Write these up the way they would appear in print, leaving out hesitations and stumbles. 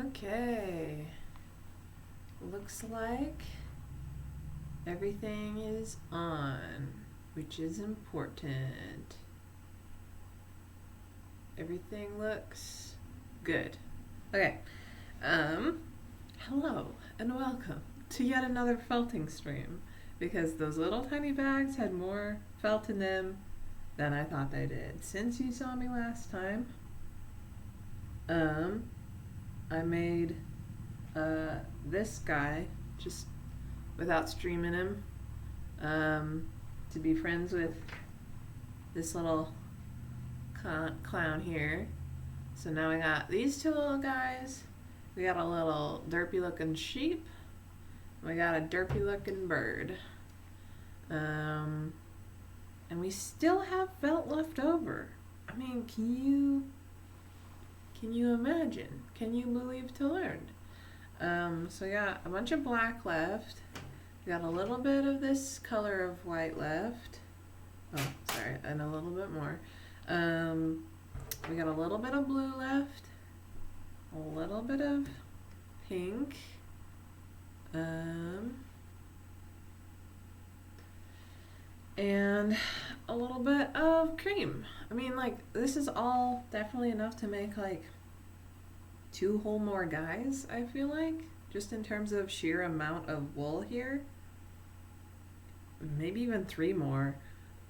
Okay. Looks like everything is on, which is important. Everything looks good. Okay. Um, Hello and welcome to yet another felting stream because those little tiny bags had more felt in them than I thought they did. Since you saw me last time, um, I made this guy just without streaming him to be friends with this little clown here. So now we got these two little guys. We got a little derpy looking sheep. We got a derpy looking bird. And we still have felt left over. I mean, can you imagine? Can you believe to learn? So we got a bunch of black left. We got a little bit of this color of white left. Oh, sorry, and a little bit more. We got a little bit of blue left. A little bit of pink. And a little bit of cream. I mean, like, this is all definitely enough to make, like, 2 whole more guys, I feel like. Just in terms of sheer amount of wool here. Maybe even 3 more.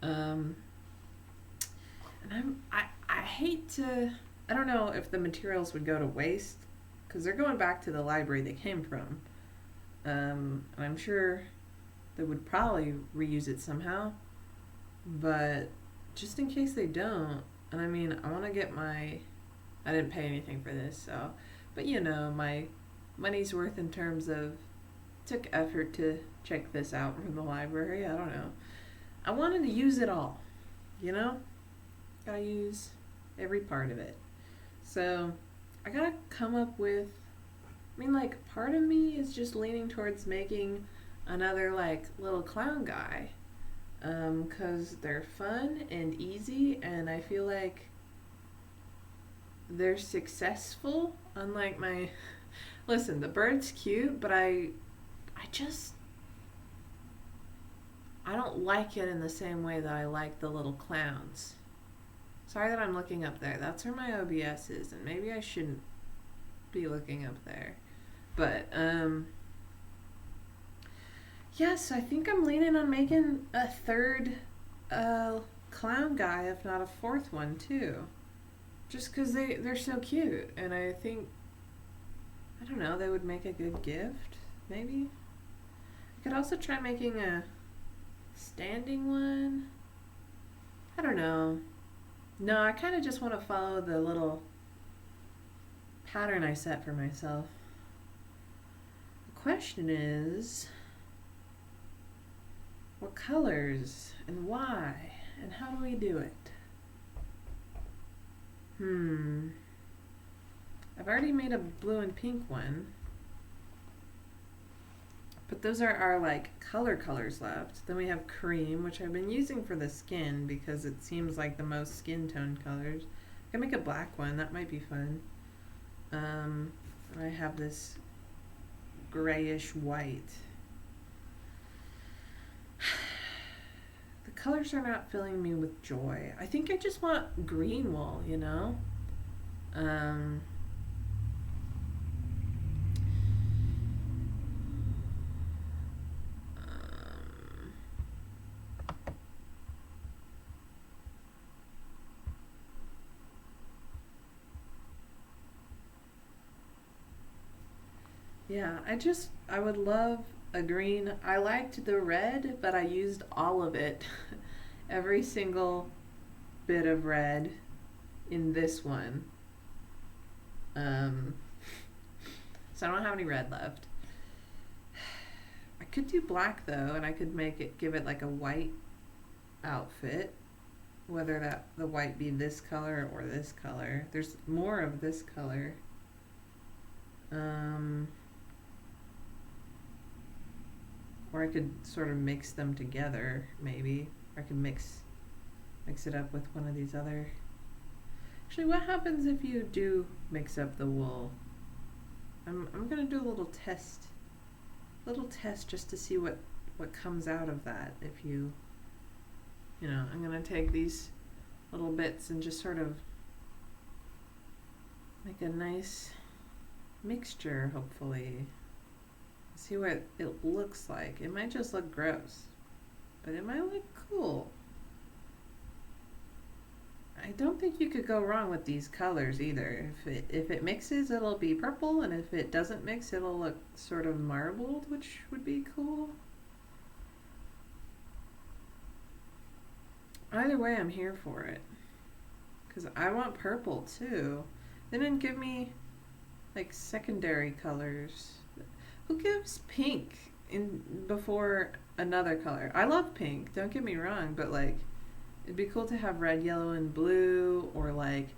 And I hate to... I don't know if the materials would go to waste, because they're going back to the library they came from. And I'm sure they would probably reuse it somehow. But just in case they don't, and I mean, I want to get my... I didn't pay anything for this, so... But you know, my money's worth in terms of... Took effort to check this out from the library, I don't know. I wanted to use it all, you know? Gotta use every part of it. So, I gotta come up with... I mean, like, part of me is just leaning towards making another, like, little clown guy. 'Cause they're fun and easy, and I feel like they're successful, unlike my... Listen, the bird's cute, but I don't like it in the same way that I like the little clowns. Sorry that I'm looking up there. That's where my OBS is, and maybe I shouldn't be looking up there. But, yes, I think I'm leaning on making a 3rd clown guy, if not a 4th one, too. Just because they're so cute, and I think, I don't know, they would make a good gift, maybe? I could also try making a standing one. I don't know. No, I kind of just want to follow the little pattern I set for myself. The question is, what colors and why and how do we do it? I've already made a blue and pink one, but those are our like colors left. Then we have cream, which I've been using for the skin because it seems like the most skin tone colors. I can make a black one, that might be fun. I have this grayish white. The colors are not filling me with joy. I think I just want green wool, you know? Yeah, I would love a green. I liked the red, but I used all of it. Every single bit of red in this one. So I don't have any red left. I could do black though, and I could give it like a white outfit. Whether that the white be this color or this color. There's more of this color. Or I could sort of mix them together, maybe. Or I could mix it up with one of these other... Actually, what happens if you do mix up the wool? I'm gonna do a little test just to see what comes out of that. If you know, I'm gonna take these little bits and just sort of make a nice mixture, hopefully. See what it looks like. It might just look gross, but it might look cool. I don't think you could go wrong with these colors either. If it mixes, it'll be purple, and if it doesn't mix, it'll look sort of marbled, which would be cool. Either way, I'm here for it. Because I want purple too. They didn't give me like secondary colors. Who gives pink in before another color? I love pink, don't get me wrong, but like it'd be cool to have red, yellow, and blue, or like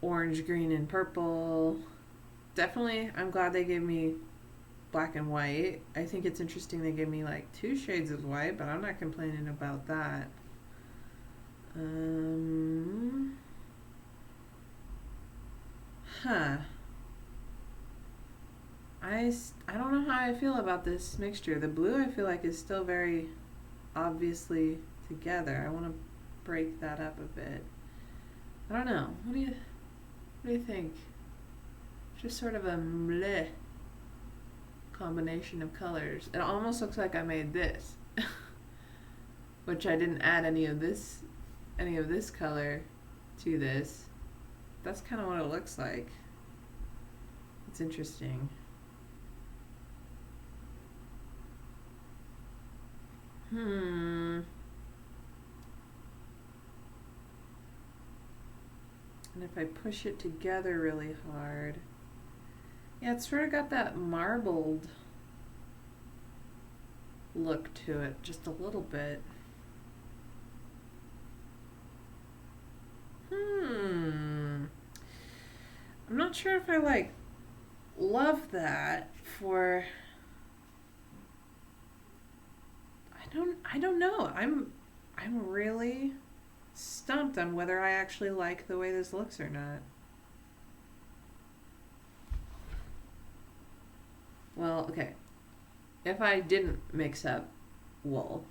orange, green, and purple. Definitely, I'm glad they gave me black and white. I think it's interesting they gave me like 2 shades of white, but I'm not complaining about that. Huh. I don't know how I feel about this mixture. The blue I feel like is still very obviously together. I want to break that up a bit. I don't know. What do you think? Just sort of a bleh combination of colors. It almost looks like I made this, which I didn't add any of this color to this. That's kind of what it looks like. It's interesting. And if I push it together really hard, yeah, it's sort of got that marbled look to it, just a little bit. I'm not sure if I like love that for. I don't know. I'm really stumped on whether I actually like the way this looks or not. Well, okay. If I didn't mix up wool,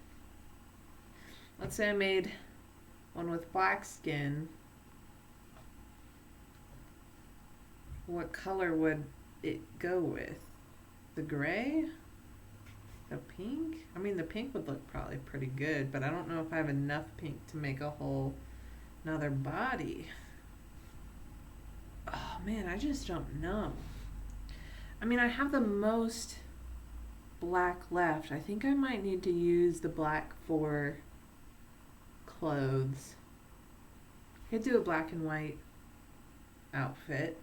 let's say I made one with black skin, what color would it go with? The gray? The pink? I mean, the pink would look probably pretty good, but I don't know if I have enough pink to make a whole another body. Oh man, I just don't know. I mean, I have the most black left. I think I might need to use the black for clothes. I could do a black and white outfit.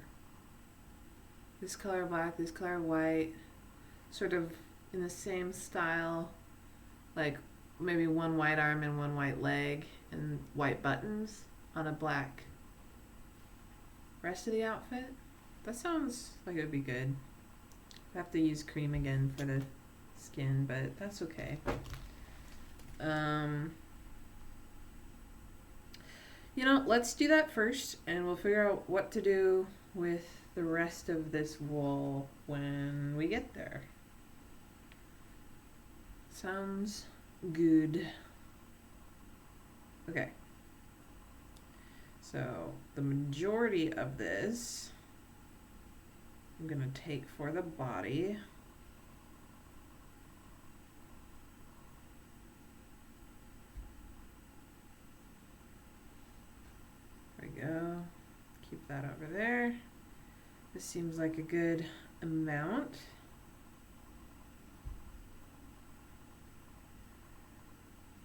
This color black, this color white, sort of in the same style, like maybe one white arm and one white leg and white buttons on a black rest of the outfit. That sounds like it would be good. I have to use cream again for the skin, but that's okay. You know, let's do that first, and we'll figure out what to do with the rest of this wool when we get there. Sounds good. Okay. So the majority of this I'm gonna take for the body. There we go. Keep that over there. This seems like a good amount.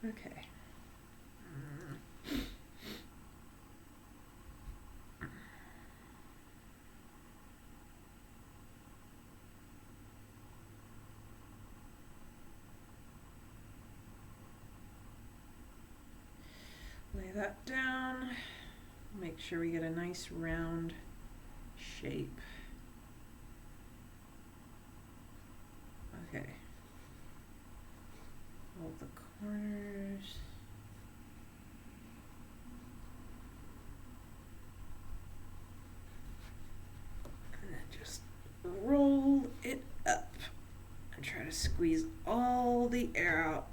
Okay. Lay that down. Make sure we get a nice round shape. Okay. Hold the corners. And then just roll to squeeze all the air out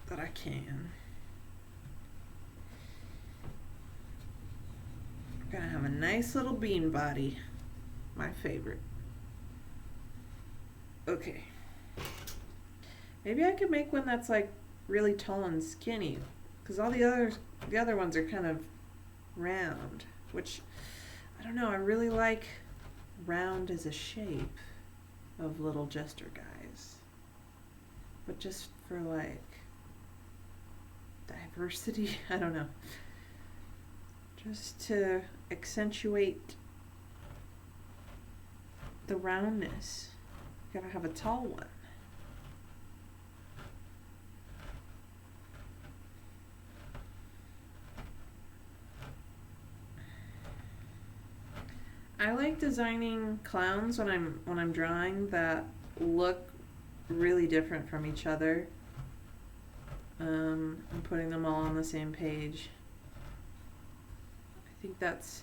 that I can. We're gonna have a nice little bean body. My favorite. Okay. Maybe I could make one that's like really tall and skinny, because all the other ones are kind of round, which I don't know. I really like round as a shape of little jester guys, but just for like diversity, I don't know. Just to accentuate the roundness, you gotta have a tall one. I like designing clowns when I'm drawing that look really different from each other. And putting them all on the same page. I think that's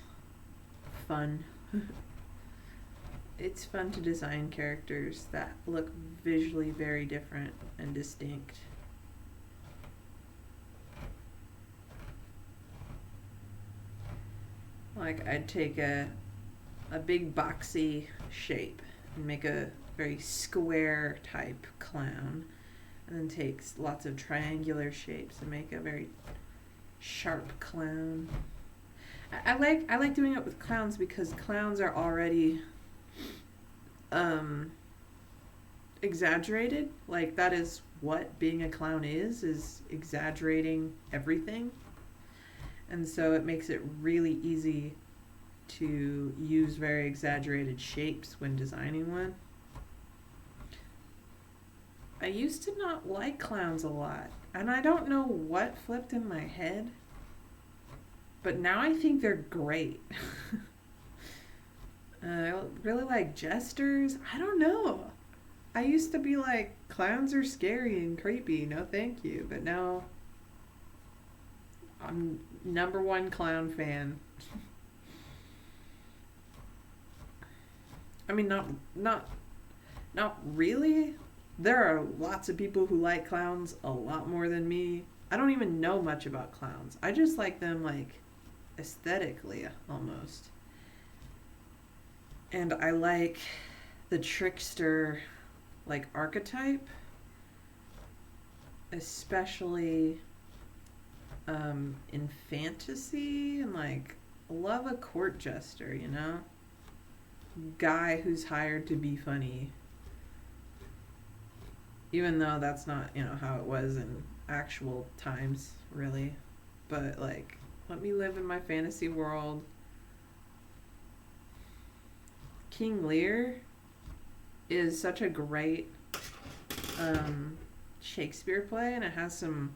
fun. It's fun to design characters that look visually very different and distinct. Like I'd take a big boxy shape and make a very square type clown, and then takes lots of triangular shapes and make a very sharp clown. I like doing it with clowns because clowns are already exaggerated. Like that is what being a clown is exaggerating everything. And so it makes it really easy to use very exaggerated shapes when designing one. I used to not like clowns a lot, and I don't know what flipped in my head, but now I think they're great. I really like jesters. I don't know. I used to be like, clowns are scary and creepy, no thank you, but now I'm #1 clown fan. I mean, not really. There are lots of people who like clowns a lot more than me. I don't even know much about clowns. I just like them like aesthetically almost. And I like the trickster like archetype, especially in fantasy, and like love a court jester, you know? Guy who's hired to be funny. Even though that's not, how it was in actual times, really. But like, let me live in my fantasy world. King Lear is such a great Shakespeare play, and it has some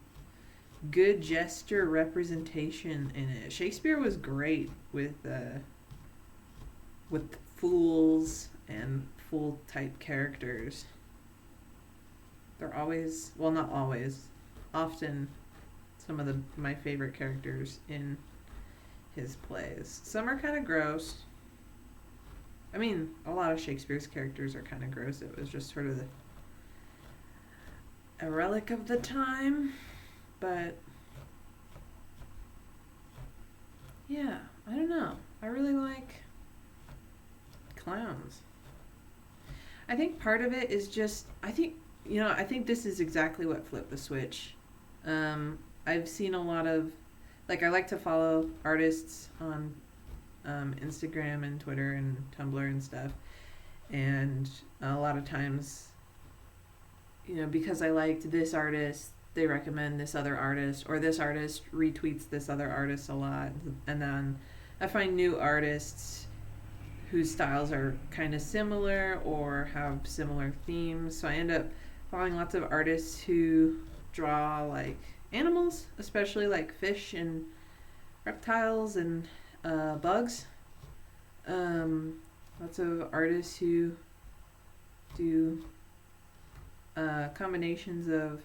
good gesture representation in it. Shakespeare was great with fools and fool type characters. They're always, well, not always, often some of my favorite characters in his plays. Some are kind of gross. I mean, a lot of Shakespeare's characters are kind of gross. It was just sort of a relic of the time. But yeah, I don't know. I really like clowns. I think part of it is just, I think this is exactly what flipped the switch. I've seen a lot of, like, I like to follow artists on Instagram and Twitter and Tumblr and stuff. And a lot of times, because I liked this artist, they recommend this other artist, or this artist retweets this other artist a lot. And then I find new artists whose styles are kind of similar or have similar themes. So I end up following lots of artists who draw like animals, especially like fish and reptiles and bugs. Lots of artists who do combinations of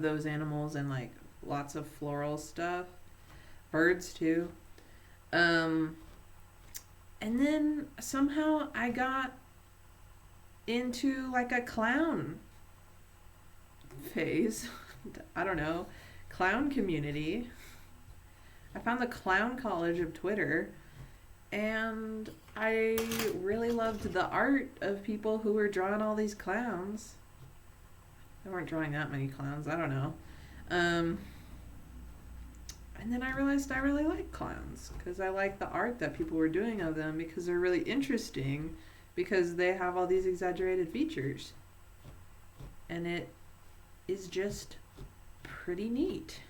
those animals and like lots of floral stuff. Birds too. And then somehow I got into like a clown phase. I don't know. Clown community. I found the clown college of Twitter, and I really loved the art of people who were drawing all these clowns. They weren't drawing that many clowns. I don't know. And then I realized I really like clowns because I like the art that people were doing of them because they're really interesting because they have all these exaggerated features. And it is just pretty neat.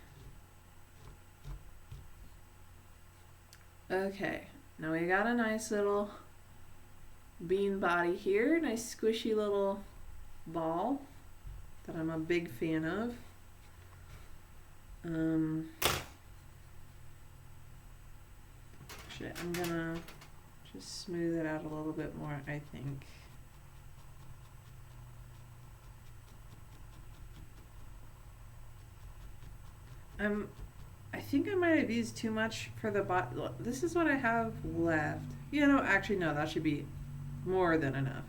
Okay, now we got a nice little bean body here, nice squishy little ball that I'm a big fan of. I'm gonna just smooth it out a little bit more, I think. I think I might have used too much for the bot. This is what I have left. Actually, no, that should be more than enough.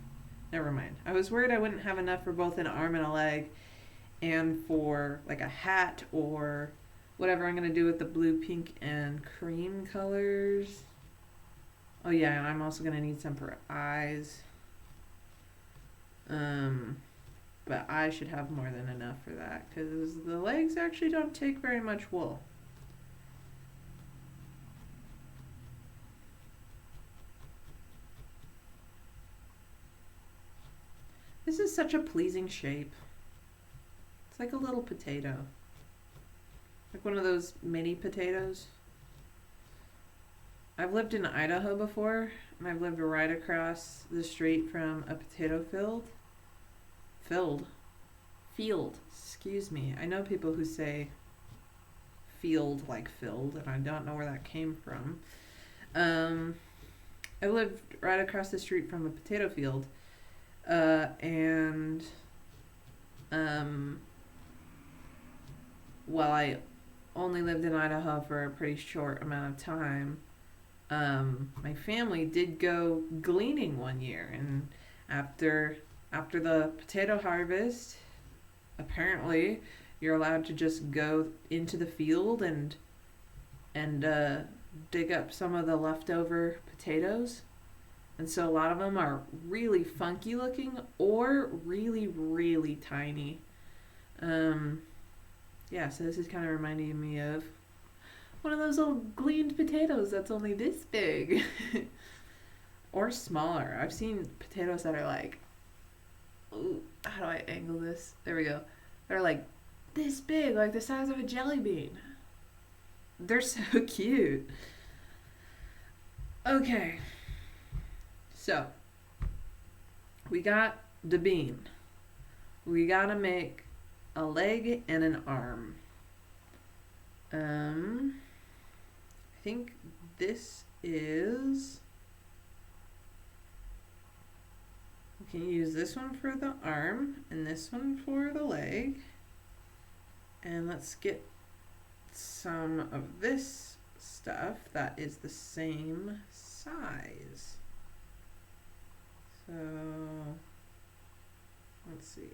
Never mind. I was worried I wouldn't have enough for both an arm and a leg and for like a hat or whatever I'm going to do with the blue, pink, and cream colors. Oh yeah, and I'm also going to need some for eyes. But I should have more than enough for that because the legs actually don't take very much wool. This is such a pleasing shape. It's like a little potato. Like one of those mini potatoes. I've lived in Idaho before, and I've lived right across the street from a potato field. Excuse me. I know people who say field like filled, and I don't know where that came from. I lived right across the street from a potato field, and while I only lived in Idaho for a pretty short amount of time, my family did go gleaning one year, and after the potato harvest, apparently you're allowed to just go into the field and dig up some of the leftover potatoes. And so a lot of them are really funky looking or really, really tiny. Yeah, so this is kind of reminding me of one of those little gleaned potatoes that's only this big. Or smaller. I've seen potatoes that are like, ooh, how do I angle this? There we go. They're like this big, like the size of a jelly bean. They're so cute. Okay. So, we got the bean. We gotta make a leg and an arm. I think this is... We can use this one for the arm and this one for the leg. And let's get some of this stuff that is the same size. So, let's see.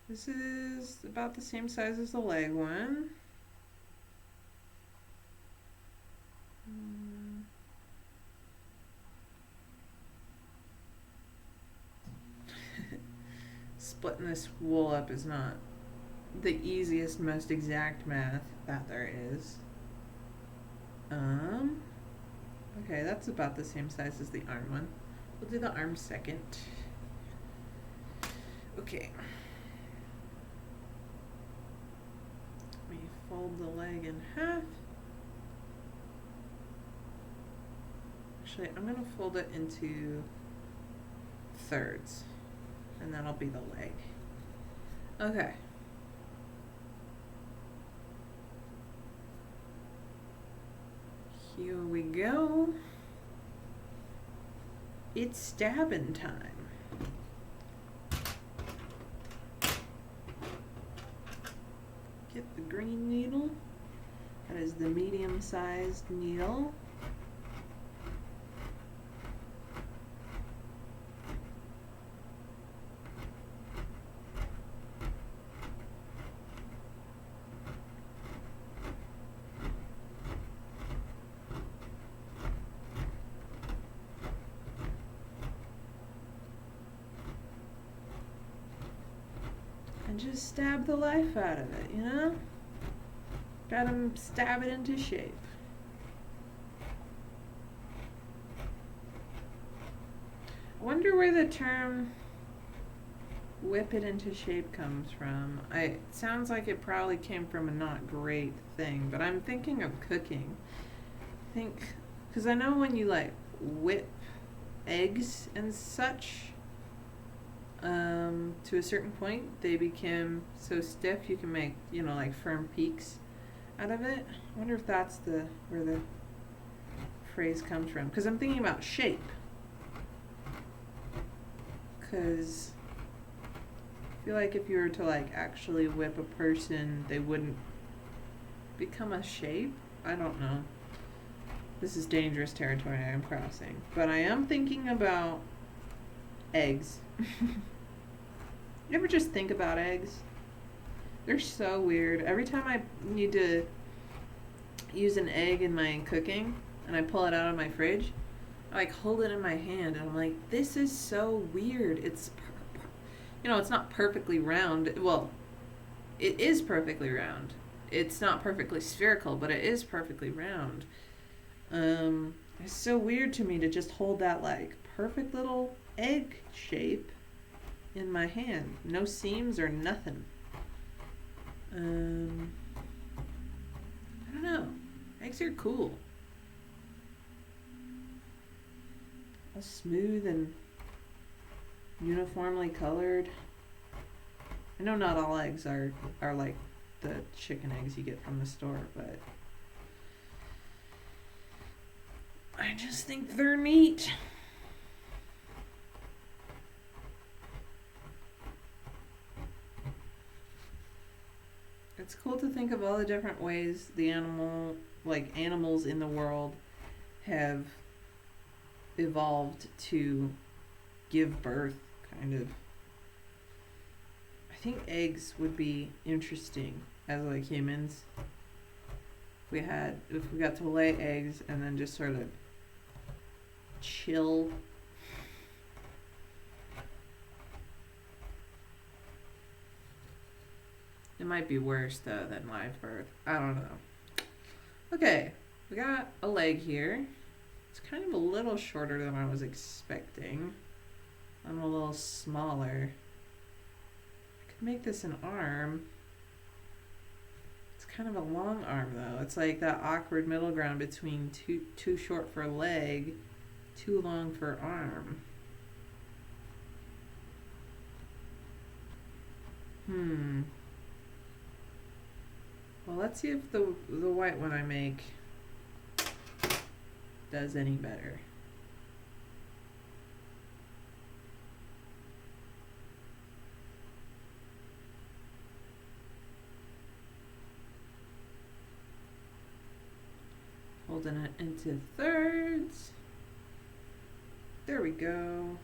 This is about the same size as the leg one. Splitting this wool up is not the easiest, most exact math that there is. Okay, that's about the same size as the arm one. We'll do the arm second. Okay. Let me fold the leg in half. Actually, I'm going to fold it into thirds, and that'll be the leg. Okay. Here we go. It's stabbing time. Get the green needle. That is the medium-sized needle. and just stab the life out of it, you know? Gotta stab it into shape. I wonder where the term whip it into shape comes from. It sounds like it probably came from a not great thing, but I'm thinking of cooking. Because I know when you like whip eggs and such, to a certain point, they become so stiff you can make, like firm peaks out of it. I wonder if that's where the phrase comes from. Because I'm thinking about shape. Because I feel like if you were to like actually whip a person, they wouldn't become a shape. I don't know. This is dangerous territory I'm crossing. But I am thinking about eggs. You ever just think about eggs? They're so weird. Every time I need to use an egg in my cooking and I pull it out of my fridge, I like hold it in my hand and I'm like, this is so weird. It's not perfectly round. Well, it is perfectly round. It's not perfectly spherical, but it is perfectly round. It's so weird to me to just hold that like perfect little egg shape in my hand. No seams or nothing. I don't know. Eggs are cool. All smooth and uniformly colored. I know not all eggs are like the chicken eggs you get from the store, but I just think they're neat. It's cool to think of all the different ways the animals in the world have evolved to give birth, kind of. I think eggs would be interesting as like humans. If we got to lay eggs and then just sort of chill. It might be worse though than live birth. I don't know. Okay, we got a leg here. It's kind of a little shorter than I was expecting. I'm a little smaller. I could make this an arm. It's kind of a long arm though. It's like that awkward middle ground between too short for leg, too long for arm. Well, let's see if the white one I make does any better. Folding it into thirds. There we go.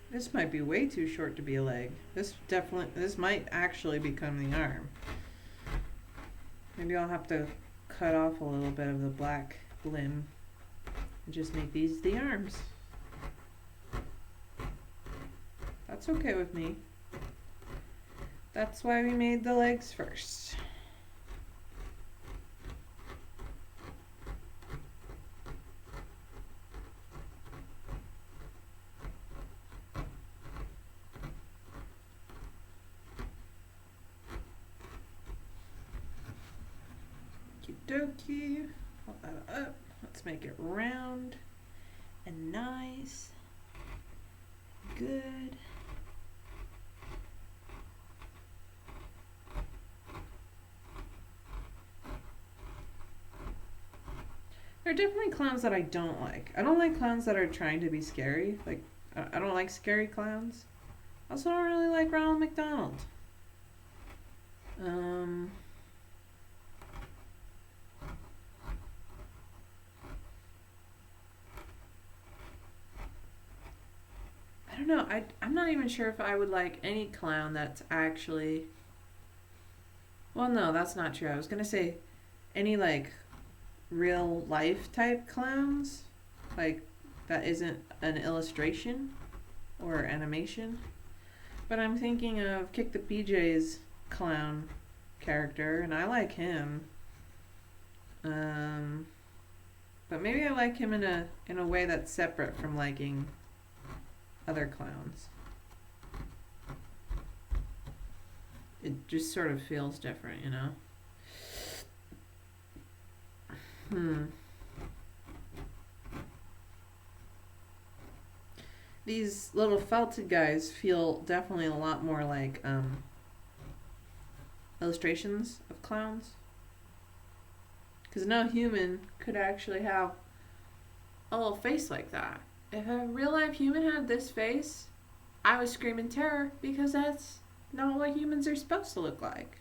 This might be way too short to be a leg. This might actually become the arm. Maybe I'll have to cut off a little bit of the black limb and just make these the arms. That's okay with me. That's why we made the legs first. Dokie, hold that up. Let's make it round and nice. Good. There are definitely clowns that I don't like. I don't like clowns that are trying to be scary. Like, I don't like scary clowns. I also don't really like Ronald McDonald. Um, I don't know. I'm not even sure if I would like any clown that's actually. Well, no, that's not true. I was gonna say any like real life type clowns, like that isn't an illustration or animation. But I'm thinking of Kick the PJ's clown character, and I like him. Um, but maybe I like him in a way that's separate from liking other clowns. It just sort of feels different, you know? These little felted guys feel definitely a lot more like illustrations of clowns. Because no human could actually have a little face like that. If a real life human had this face, I would scream in terror because that's not what humans are supposed to look like.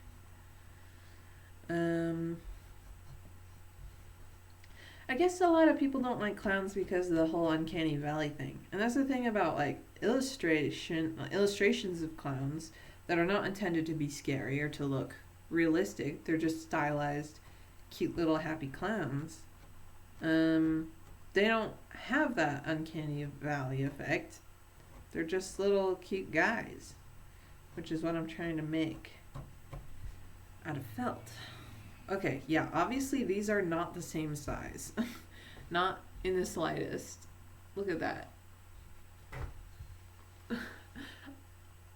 I guess a lot of people don't like clowns because of the whole uncanny valley thing. And that's the thing about like illustrations of clowns that are not intended to be scary or to look realistic. They're just stylized, cute little happy clowns. They don't have that uncanny valley effect. They're just little cute guys, which is what I'm trying to make out of felt. Okay, yeah, obviously these are not the same size. Not in the slightest. Look at that.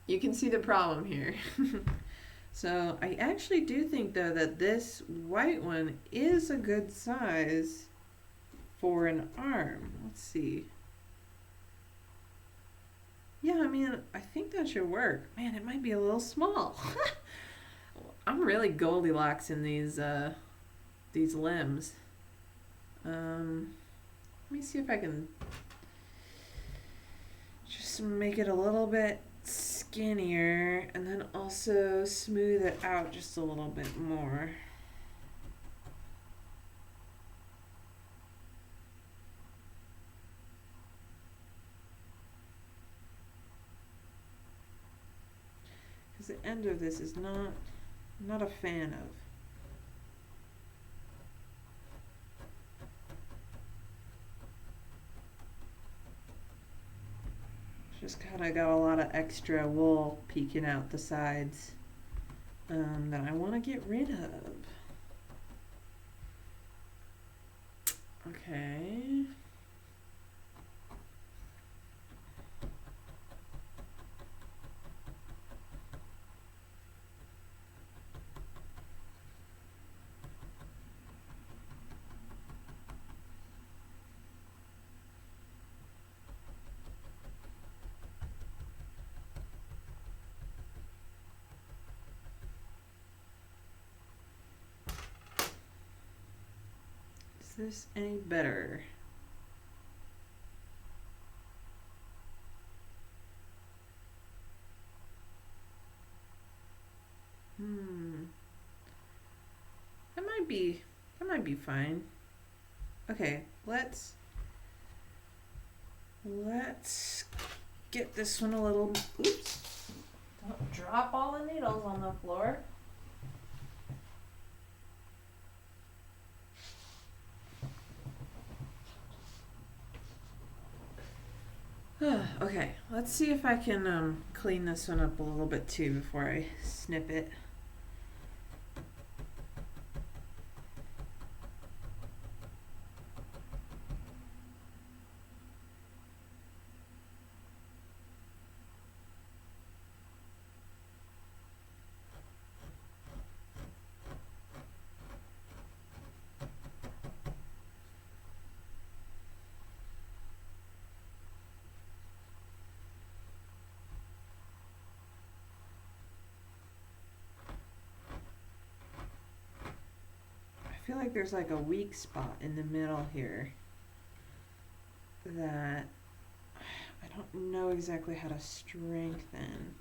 You can see the problem here. So I actually do think though that this white one is a good size for an arm. Let's see. Yeah, I mean, I think that should work. Man, it might be a little small. I'm really Goldilocks in these limbs. Let me see if I can just make it a little bit skinnier and then also smooth it out just a little bit more. Because the end of this is not a fan of. Just kind of got a lot of extra wool peeking out the sides that I want to get rid of. Okay. Is this any better? That might be fine. Okay, let's get this one a little. Oops! Don't drop all the needles on the floor. Okay, let's see if I can clean this one up a little bit too before I snip it. feel like there's like a weak spot in the middle here that I don't know exactly how to strengthen.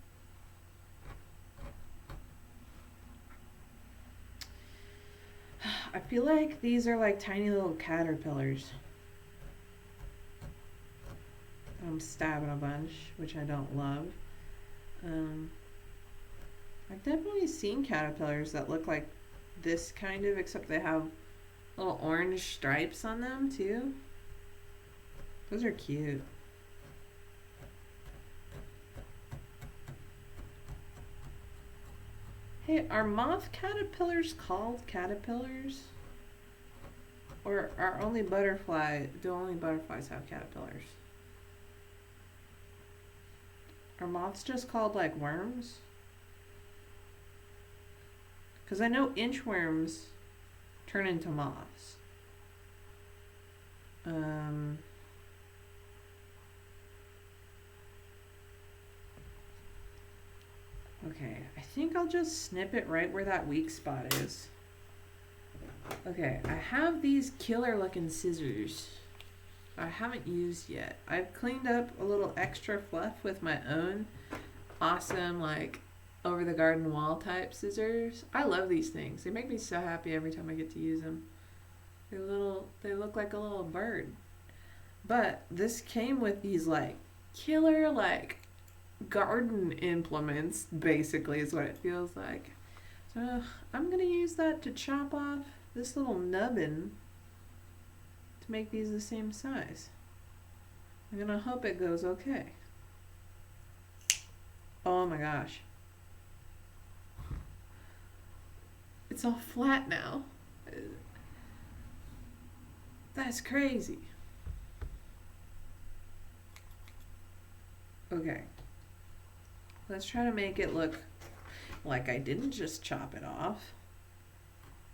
I feel like these are like tiny little caterpillars. I'm stabbing a bunch, which I don't love. I've definitely seen caterpillars that look like this kind of, except they have little orange stripes on them too. Those are cute. Hey, are moth caterpillars called caterpillars? Or do only butterflies have caterpillars? Are moths just called like worms? Because I know inchworms turn into moths. Okay, I think I'll just snip it right where that weak spot is. Okay, I have these killer looking scissors I haven't used yet. I've cleaned up a little extra fluff with my own awesome like over the garden wall type scissors. I love these things. They make me so happy every time I get to use them. They look like a little bird. But this came with these like killer like garden implements, basically is what it feels like. So I'm gonna use that to chop off this little nubbin to make these the same size. I'm gonna hope it goes okay. Oh my gosh. It's all flat now. That's crazy. Okay. Let's try to make it look like I didn't just chop it off.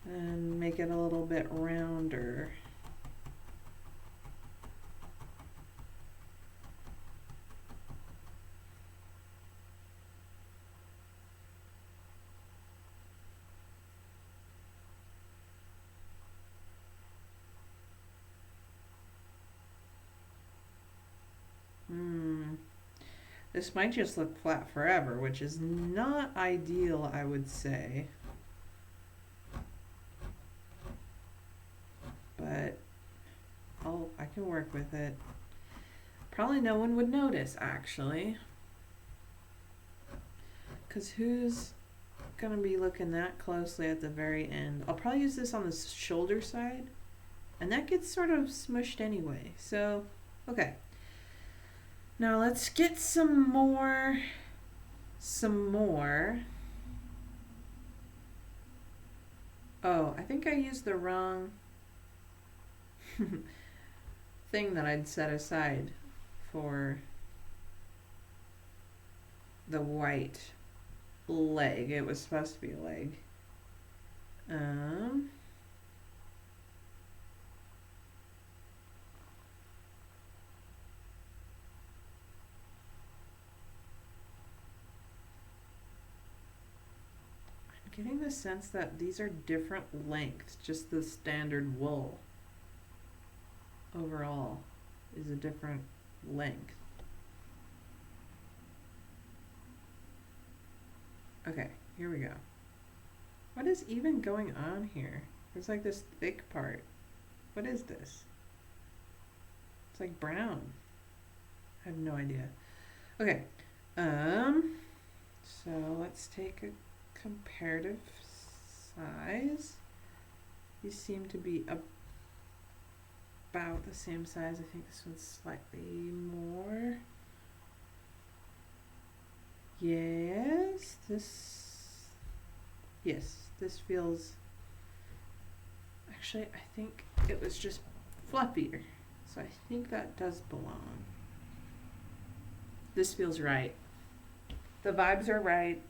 And make it a little bit rounder. This might just look flat forever, which is not ideal, I would say. But I can work with it. Probably no one would notice, actually. Because who's going to be looking that closely at the very end? I'll probably use this on the shoulder side. And that gets sort of smushed anyway. So, okay. Now let's get some more. Oh, I think I used the wrong thing that I'd set aside for the white leg. It was supposed to be a leg. Getting the sense that these are different lengths, just the standard wool overall is a different length. Okay, here we go. What is even going on here? There's like this thick part. What is this? It's like brown. I have no idea. Okay, so let's take a comparative size. These seem to be about the same size. I think this one's slightly more. Yes, this feels, actually I think it was just fluffier, so I think that does belong. This feels right. The vibes are right.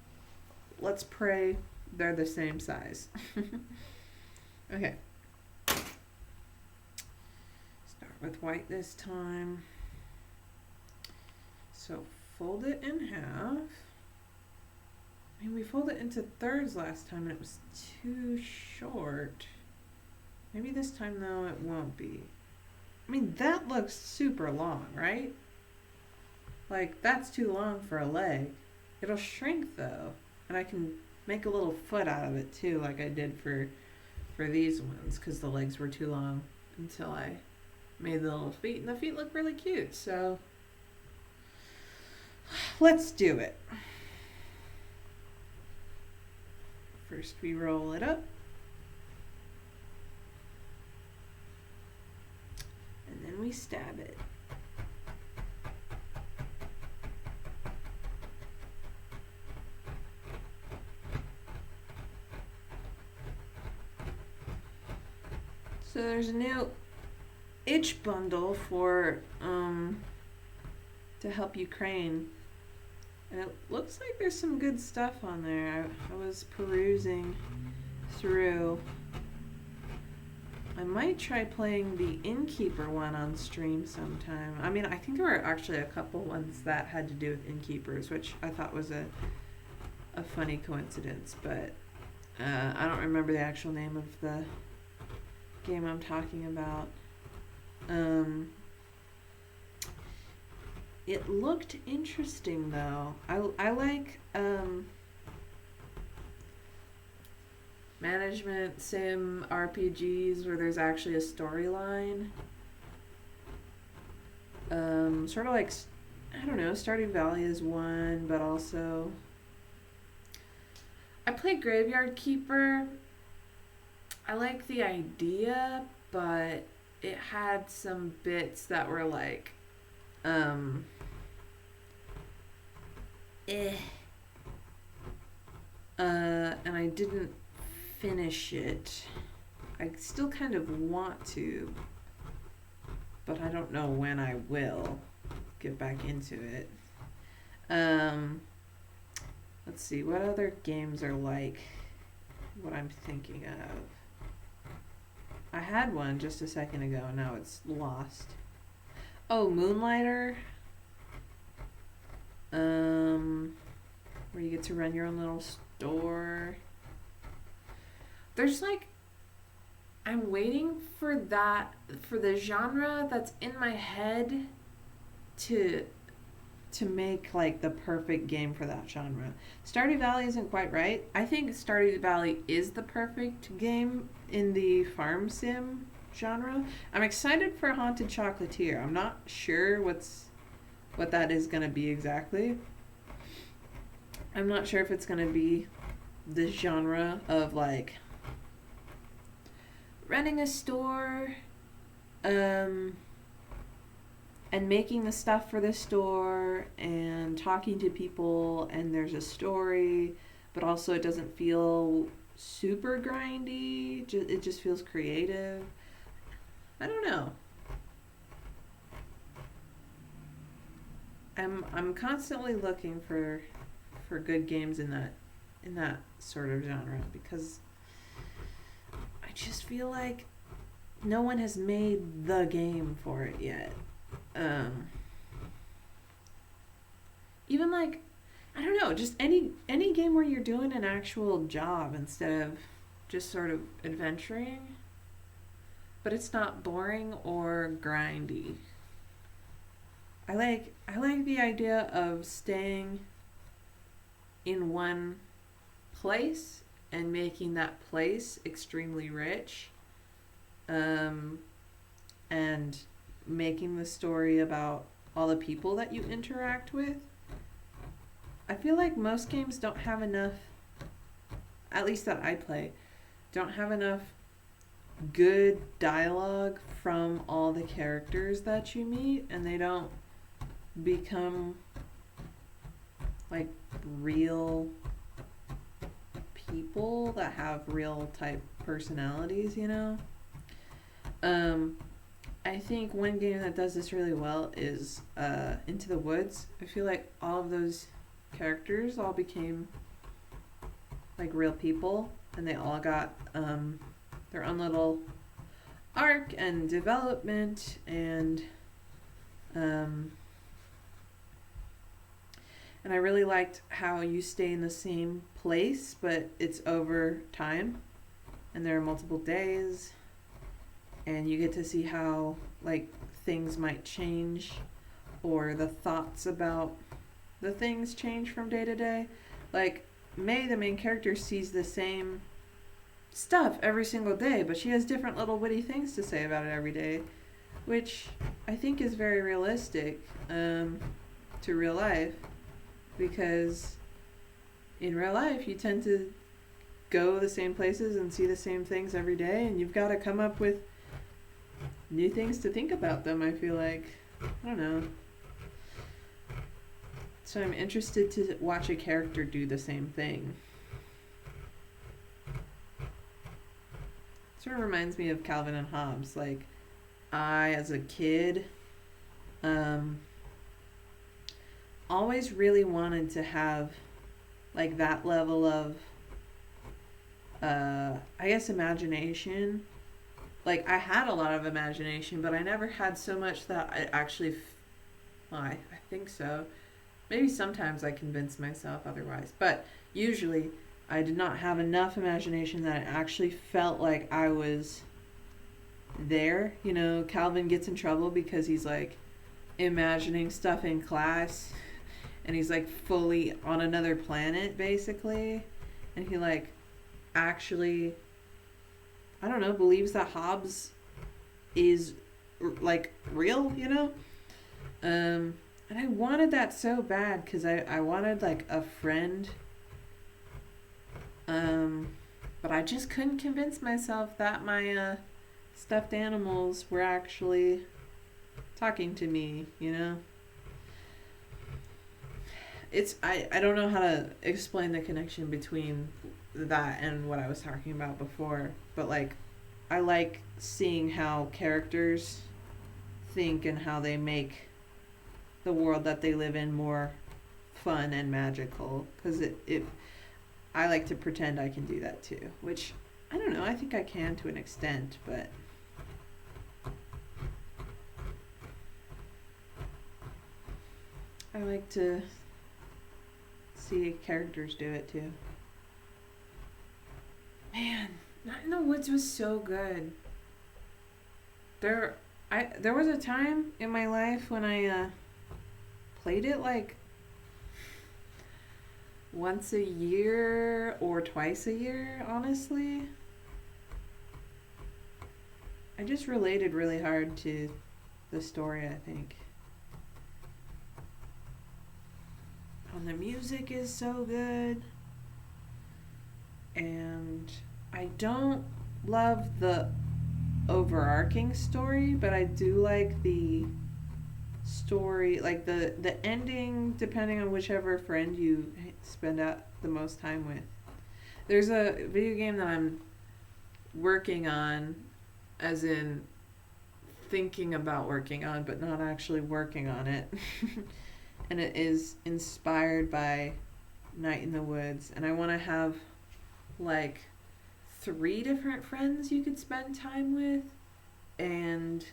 Let's pray they're the same size. Okay. Start with white this time. So fold it in half. I mean, we folded it into thirds last time and it was too short. Maybe this time though it won't be. I mean, that looks super long, right? Like, that's too long for a leg. It'll shrink though, and I can make a little foot out of it too, like I did for these ones, because the legs were too long until I made the little feet, and the feet look really cute. So let's do it. First, we roll it up, and then we stab it. So there's a new itch bundle for to help you crane, and it looks like there's some good stuff on there. I was perusing through. I might try playing the Innkeeper one on stream sometime. I mean, I think there were actually a couple ones that had to do with innkeepers, which I thought was a funny coincidence, but I don't remember the actual name of the game I'm talking about. It looked interesting though. I like management sim RPGs where there's actually a storyline. Sort of like, I don't know, Stardew Valley is one, but also I played Graveyard Keeper. I like the idea, but it had some bits that were like, and I didn't finish it. I still kind of want to, but I don't know when I will get back into it. Let's see, what other games are like what I'm thinking of? I had one just a second ago, and now it's lost. Oh, Moonlighter. Where you get to run your own little store. There's like, I'm waiting for the genre that's in my head to make like the perfect game for that genre. Stardew Valley isn't quite right. I think Stardew Valley is the perfect game in the farm sim genre. I'm excited for Haunted Chocolatier. I'm not sure what that is going to be exactly. I'm not sure if it's going to be this genre of like running a store and making the stuff for the store and talking to people, and there's a story, but also it doesn't feel super grindy. It just feels creative. I don't know. I'm constantly looking for good games in that sort of genre, because I just feel like no one has made the game for it yet. Even like, I don't know, just any game where you're doing an actual job instead of just sort of adventuring, but it's not boring or grindy. I like the idea of staying in one place and making that place extremely rich, and making the story about all the people that you interact with. I feel like most games don't have enough, at least that I play, don't have enough good dialogue from all the characters that you meet, and they don't become like real people that have real type personalities, you know? I think one game that does this really well is Into the Woods. I feel like all of those characters all became like real people, and they all got their own little arc and development, and I really liked how you stay in the same place, but it's over time, and there are multiple days. and you get to see how like things might change, or the thoughts about the things change from day to day. Like May, the main character, sees the same stuff every single day, but she has different little witty things to say about it every day, which I think is very realistic to real life, because in real life you tend to go the same places and see the same things every day, and you've got to come up with new things to think about them, I feel like. I don't know. So I'm interested to watch a character do the same thing. Sort of reminds me of Calvin and Hobbes. Like, I, as a kid, always really wanted to have, like, that level of, I guess, imagination. Like, I had a lot of imagination, but I never had so much that I actually, well, I think so. Maybe sometimes I convince myself otherwise, but usually I did not have enough imagination that it actually felt like I was there. You know, Calvin gets in trouble because he's like imagining stuff in class, and he's like fully on another planet basically, and he like actually, I don't know, believes that Hobbes is like real, you know? And I wanted that so bad because I wanted like a friend. But I just couldn't convince myself that my stuffed animals were actually talking to me, you know? I don't know how to explain the connection between that and what I was talking about before, but like I like seeing how characters think and how they make the world that they live in more fun and magical, because I like to pretend I can do that too, which I don't know, I think I can to an extent, but I like to see characters do it too. Man, Night in the Woods was so good. There was a time in my life when I played it like once a year or twice a year, honestly. I just related really hard to the story, I think. And the music is so good. And I don't love the overarching story, but I do like the story, like the ending, depending on whichever friend you spend out the most time with. There's a video game that I'm working on, as in thinking about working on, but not actually working on it. And it is inspired by Night in the Woods, and I want to have like 3 different friends you could spend time with, and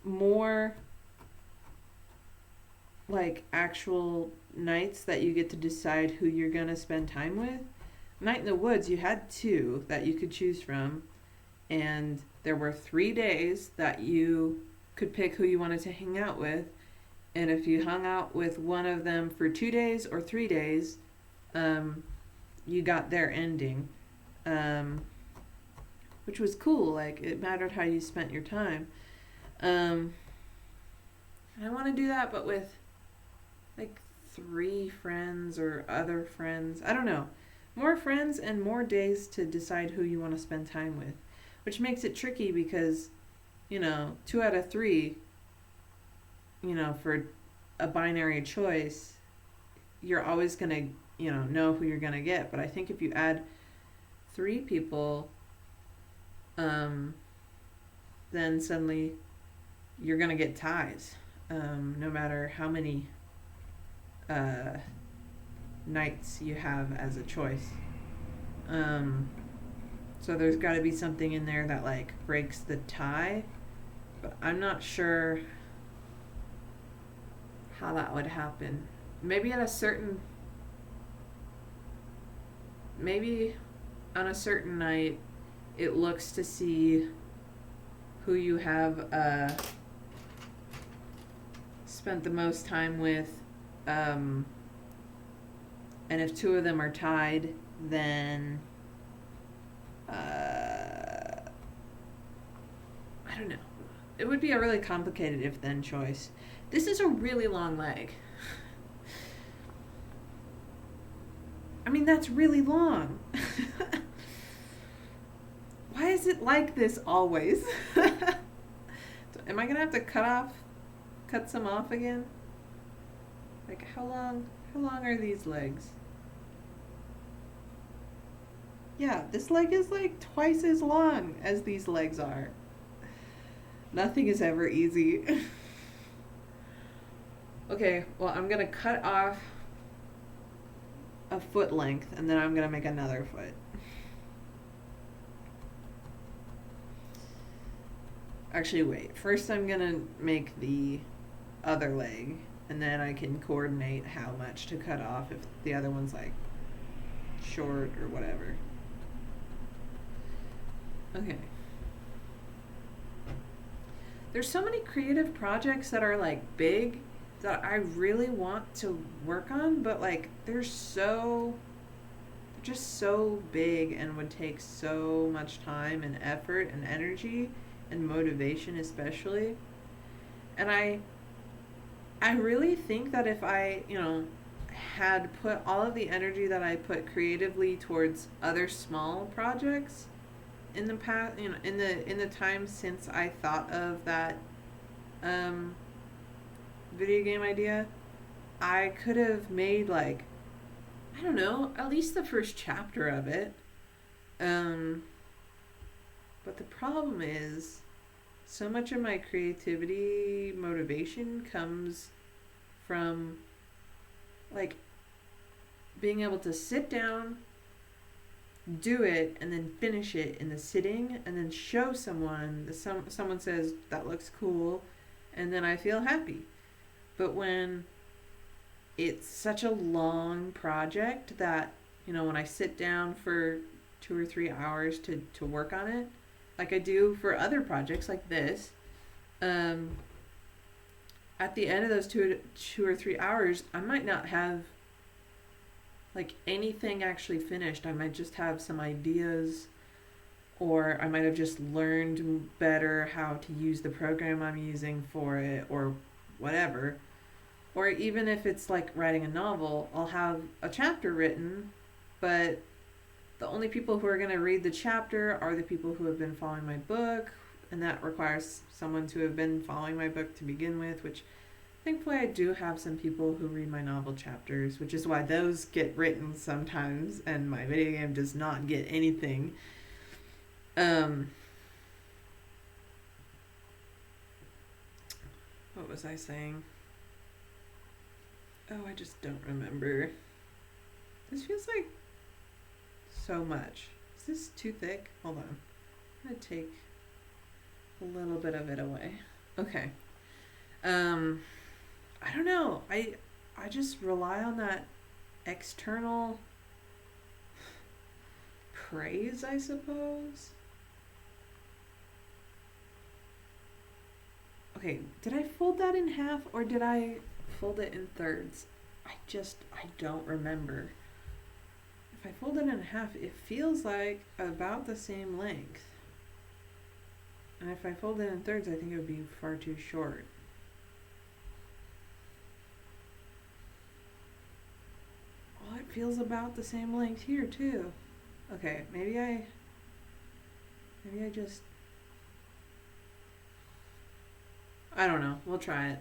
more like actual nights that you get to decide who you're gonna spend time with. Night in the Woods, you had 2 that you could choose from, and there were 3 days that you could pick who you wanted to hang out with, and if you hung out with one of them for 2 days or 3 days, you got their ending, which was cool. Like, it mattered how you spent your time. I want to do that, but with like 3 friends or other friends. I don't know. More friends and more days to decide who you want to spend time with, which makes it tricky because, 2 out of 3, for a binary choice, you're always going to, know who you're going to get. But I think if you add 3 people, then suddenly you're going to get ties, no matter how many nights you have as a choice. So there's got to be something in there that like breaks the tie, but I'm not sure how that would happen. Maybe on a certain night it looks to see who you have spent the most time with, and if two of them are tied, then I don't know. It would be a really complicated if-then choice. This is a really long leg. I mean, that's really long. Why is it like this always? Am I gonna have to cut some off again? Like, how long are these legs? Yeah, this leg is like twice as long as these legs are. Nothing is ever easy. Okay, well, I'm gonna cut off a foot length and then I'm gonna make another foot. Actually, wait. First, I'm gonna make the other leg, and then I can coordinate how much to cut off if the other one's like short or whatever. Okay. There's so many creative projects that are like big that I really want to work on, but like they're just so big and would take so much time and effort and energy and motivation especially. And I really think that if I, had put all of the energy that I put creatively towards other small projects in the past, in the time since I thought of that video game idea, I could have made like, I don't know, at least the first chapter of it. But the problem is, so much of my creativity motivation comes from like being able to sit down, do it, and then finish it in the sitting, and then show someone. Someone says that looks cool, and then I feel happy. But when it's such a long project that, when I sit down for 2 or 3 hours to work on it, like I do for other projects like this, at the end of those 2 or 3 hours, I might not have like anything actually finished. I might just have some ideas, or I might have just learned better how to use the program I'm using for it, or whatever. Or even if it's like writing a novel, I'll have a chapter written, but the only people who are going to read the chapter are the people who have been following my book, and that requires someone to have been following my book to begin with, which thankfully I do have some people who read my novel chapters, which is why those get written sometimes and my video game does not get anything. What was I saying? Oh, I just don't remember. This feels like so much. Is this too thick? Hold on. I'm going to take a little bit of it away. Okay. I don't know. I just rely on that external praise, I suppose. Okay, did I fold that in half or did I fold it in thirds? I don't remember. If I fold it in half, it feels like about the same length. And if I fold it in thirds, I think it would be far too short. Well, it feels about the same length here too. Okay, maybe I just, I don't know. We'll try it.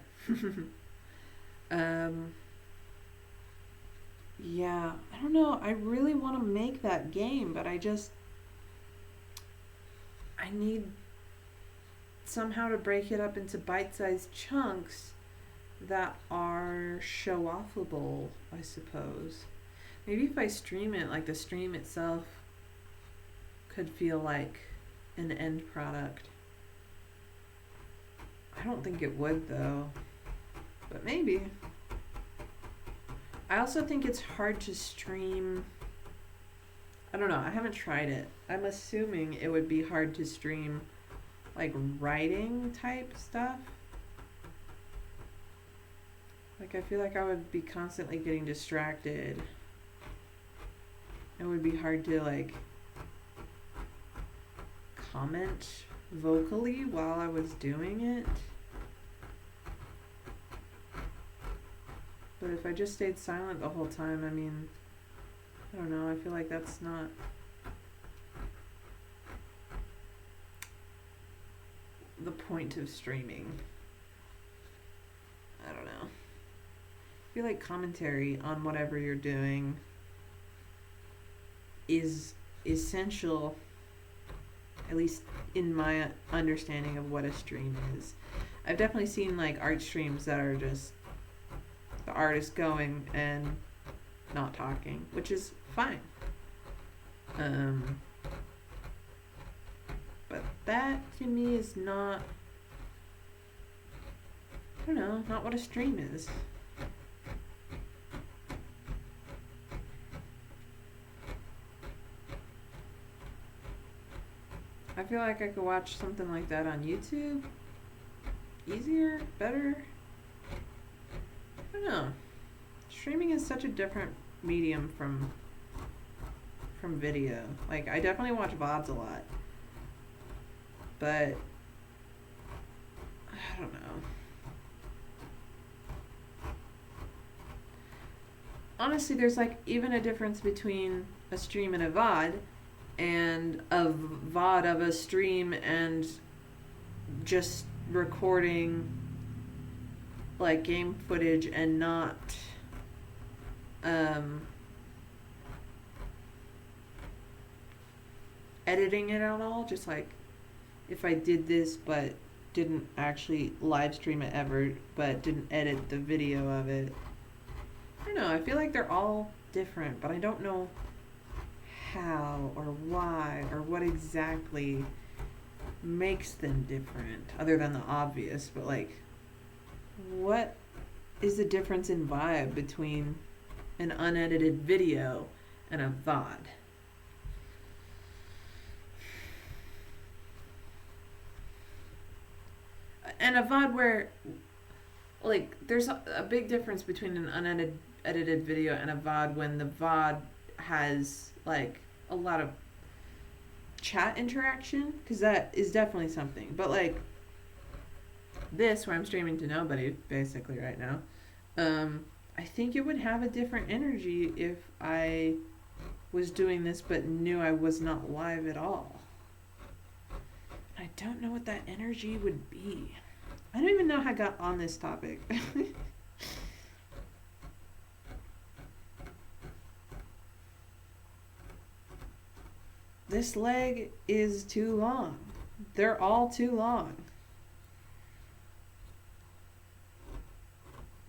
Yeah, I don't know. I really want to make that game, but I need somehow to break it up into bite-sized chunks that are show-offable, I suppose. Maybe if I stream it, like the stream itself could feel like an end product. I don't think it would, though. But maybe. I also think it's hard to stream I don't know. I haven't tried it. I'm assuming it would be hard to stream like writing type stuff. Like, I feel like I would be constantly getting distracted. It would be hard to like comment vocally while I was doing it. But if I just stayed silent the whole time, I mean, I don't know, I feel like that's not the point of streaming. I don't know. I feel like commentary on whatever you're doing is essential, at least in my understanding of what a stream is. I've definitely seen like art streams that are just the artist going and not talking, which is fine. But that to me is not, I don't know, not what a stream is. I feel like I could watch something like that on YouTube. Easier, better. I don't know. Streaming is such a different medium from video. Like, I definitely watch VODs a lot. But I don't know. Honestly, there's like even a difference between a stream and a VOD, and a VOD of a stream and just recording like game footage and not editing it at all. Just like if I did this but didn't actually live stream it ever, but didn't edit the video of it. I don't know, I feel like they're all different, but I don't know how or why or what exactly makes them different, other than the obvious. But like, what is the difference in vibe between an unedited video and a VOD? And a VOD where, like, there's a big difference between an unedited video and a VOD when the VOD has like a lot of chat interaction, because that is definitely something. But like this, where I'm streaming to nobody basically right now, I think it would have a different energy if I was doing this but knew I was not live at all. I don't know what that energy would be. I don't even know how I got on this topic. This leg is too long. They're all too long.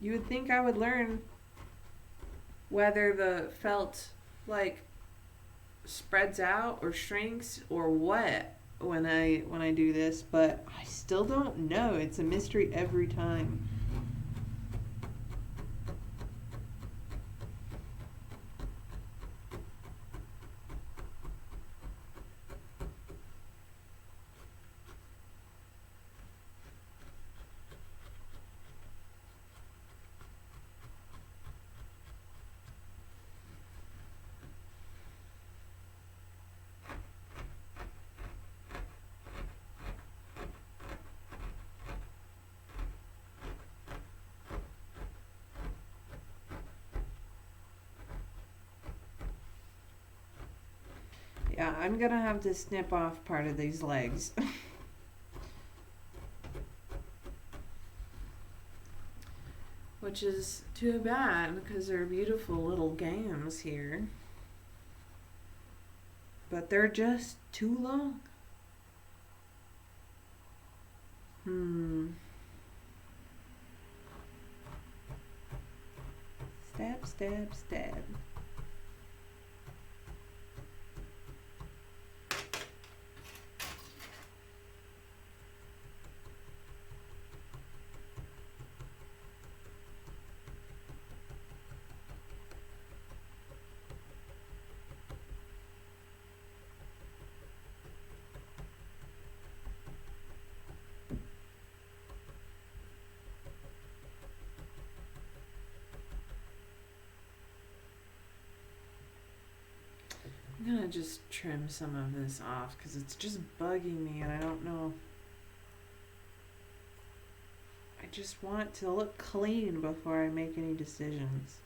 You would think I would learn whether the felt like spreads out or shrinks or what when I do this, but I still don't know. It's a mystery every time. Yeah, I'm gonna have to snip off part of these legs. Which is too bad, because they're beautiful little games here. But they're just too long. Stab, stab, stab. I'm gonna just trim some of this off because it's just bugging me and I don't know. I just want it to look clean before I make any decisions.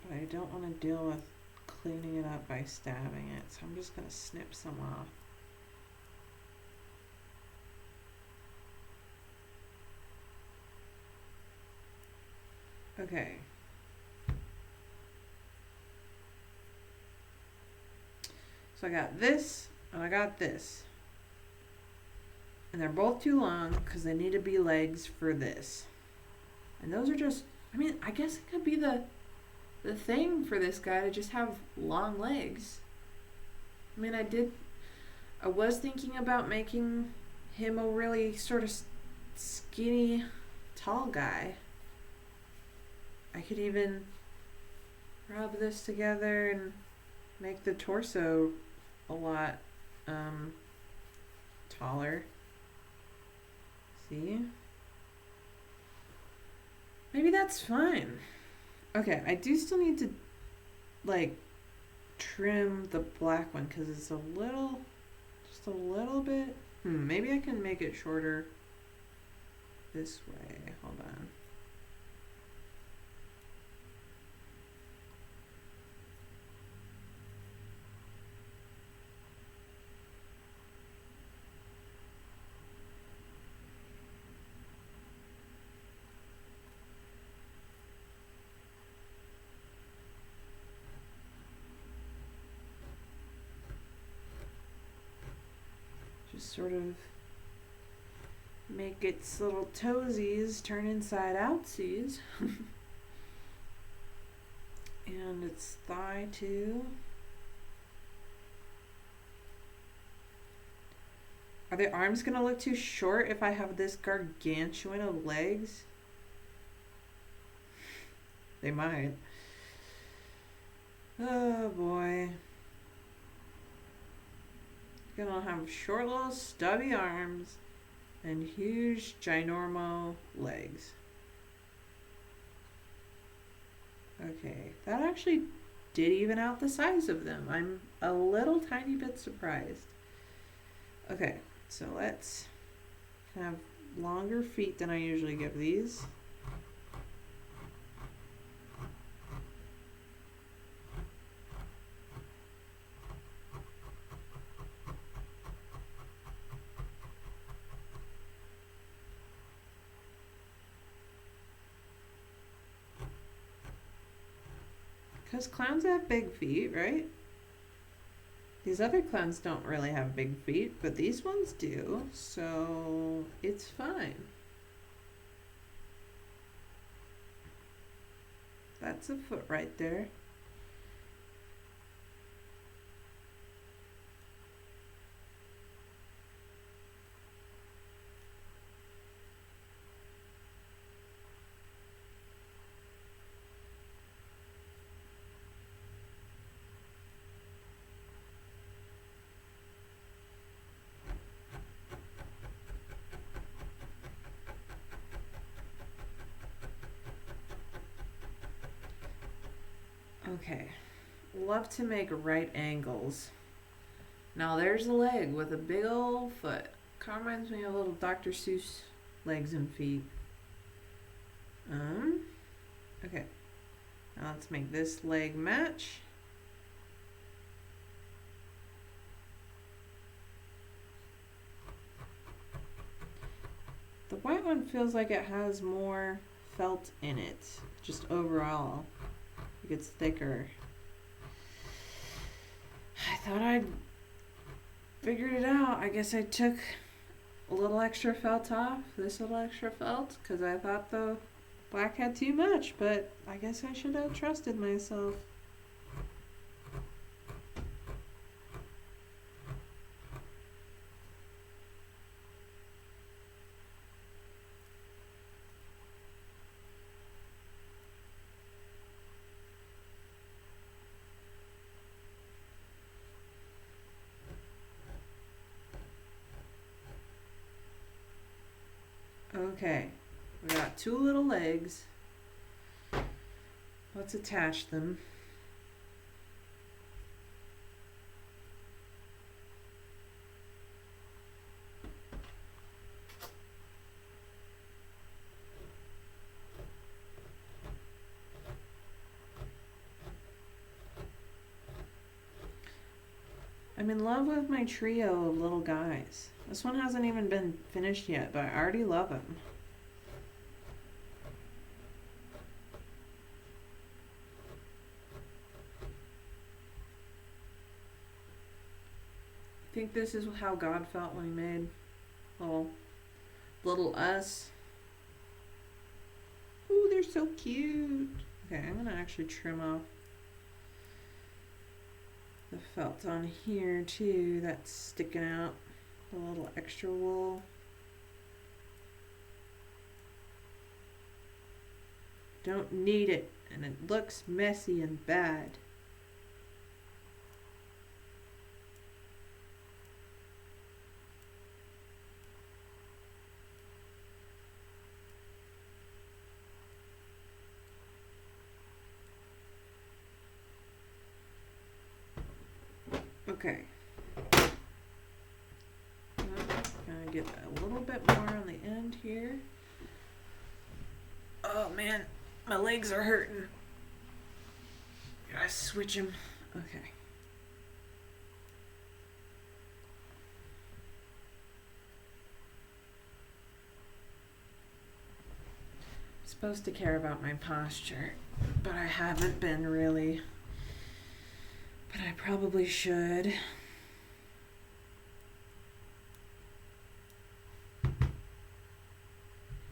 But I don't want to deal with cleaning it up by stabbing it, so I'm just gonna snip some off. Okay. So I got this and I got this. And they're both too long because they need to be legs for this. And those are just, I mean, I guess it could be the thing for this guy to just have long legs. I mean, I was thinking about making him a really sort of skinny, tall guy. I could even rub this together and make the torso a lot taller. See? Maybe that's fine. Okay, I do still need to like trim the black one because it's just a little bit. Maybe I can make it shorter this way. Hold on. Sort of make its little toesies turn inside outsies. And its thigh too. Are the arms gonna look too short if I have this gargantuan of legs? They might. Oh boy. Gonna have short little stubby arms and huge ginormo legs. Okay, that actually did even out the size of them. I'm a little tiny bit surprised. Okay, so let's have longer feet than I usually give these. Because clowns have big feet, right? These other clowns don't really have big feet, but these ones do, so it's fine. That's a foot right there. Okay, love to make right angles. Now there's a leg with a big old foot. Kind of reminds me of little Dr. Seuss legs and feet. Okay. Now let's make this leg match. The white one feels like it has more felt in it, just overall. Like it's thicker. I thought I'd figured it out. I guess I took a little extra felt off, this little extra felt, because I thought the black had too much, but I guess I should have trusted myself. Okay, we got two little legs. Let's attach them. I'm in love with my trio of little guys. This one hasn't even been finished yet, but I already love him. I think this is how God felt when he made little us. Ooh, they're so cute. Okay, I'm gonna actually trim off the felt on here too. That's sticking out. A little extra wool. Don't need it, and it looks messy and bad. Okay. Gonna get a little bit more on the end here. Oh man, my legs are hurting. Gotta switch them. Okay. I'm supposed to care about my posture, but I haven't been really. But I probably should.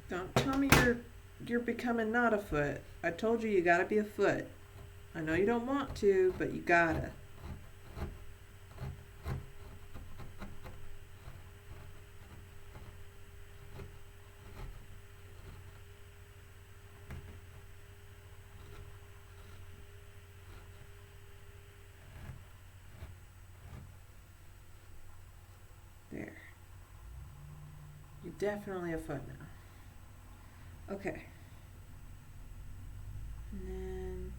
Don't tell me you're becoming not a foot. I told you gotta be a foot. I know you don't want to, but you gotta. There. You're definitely a foot now. Okay. And then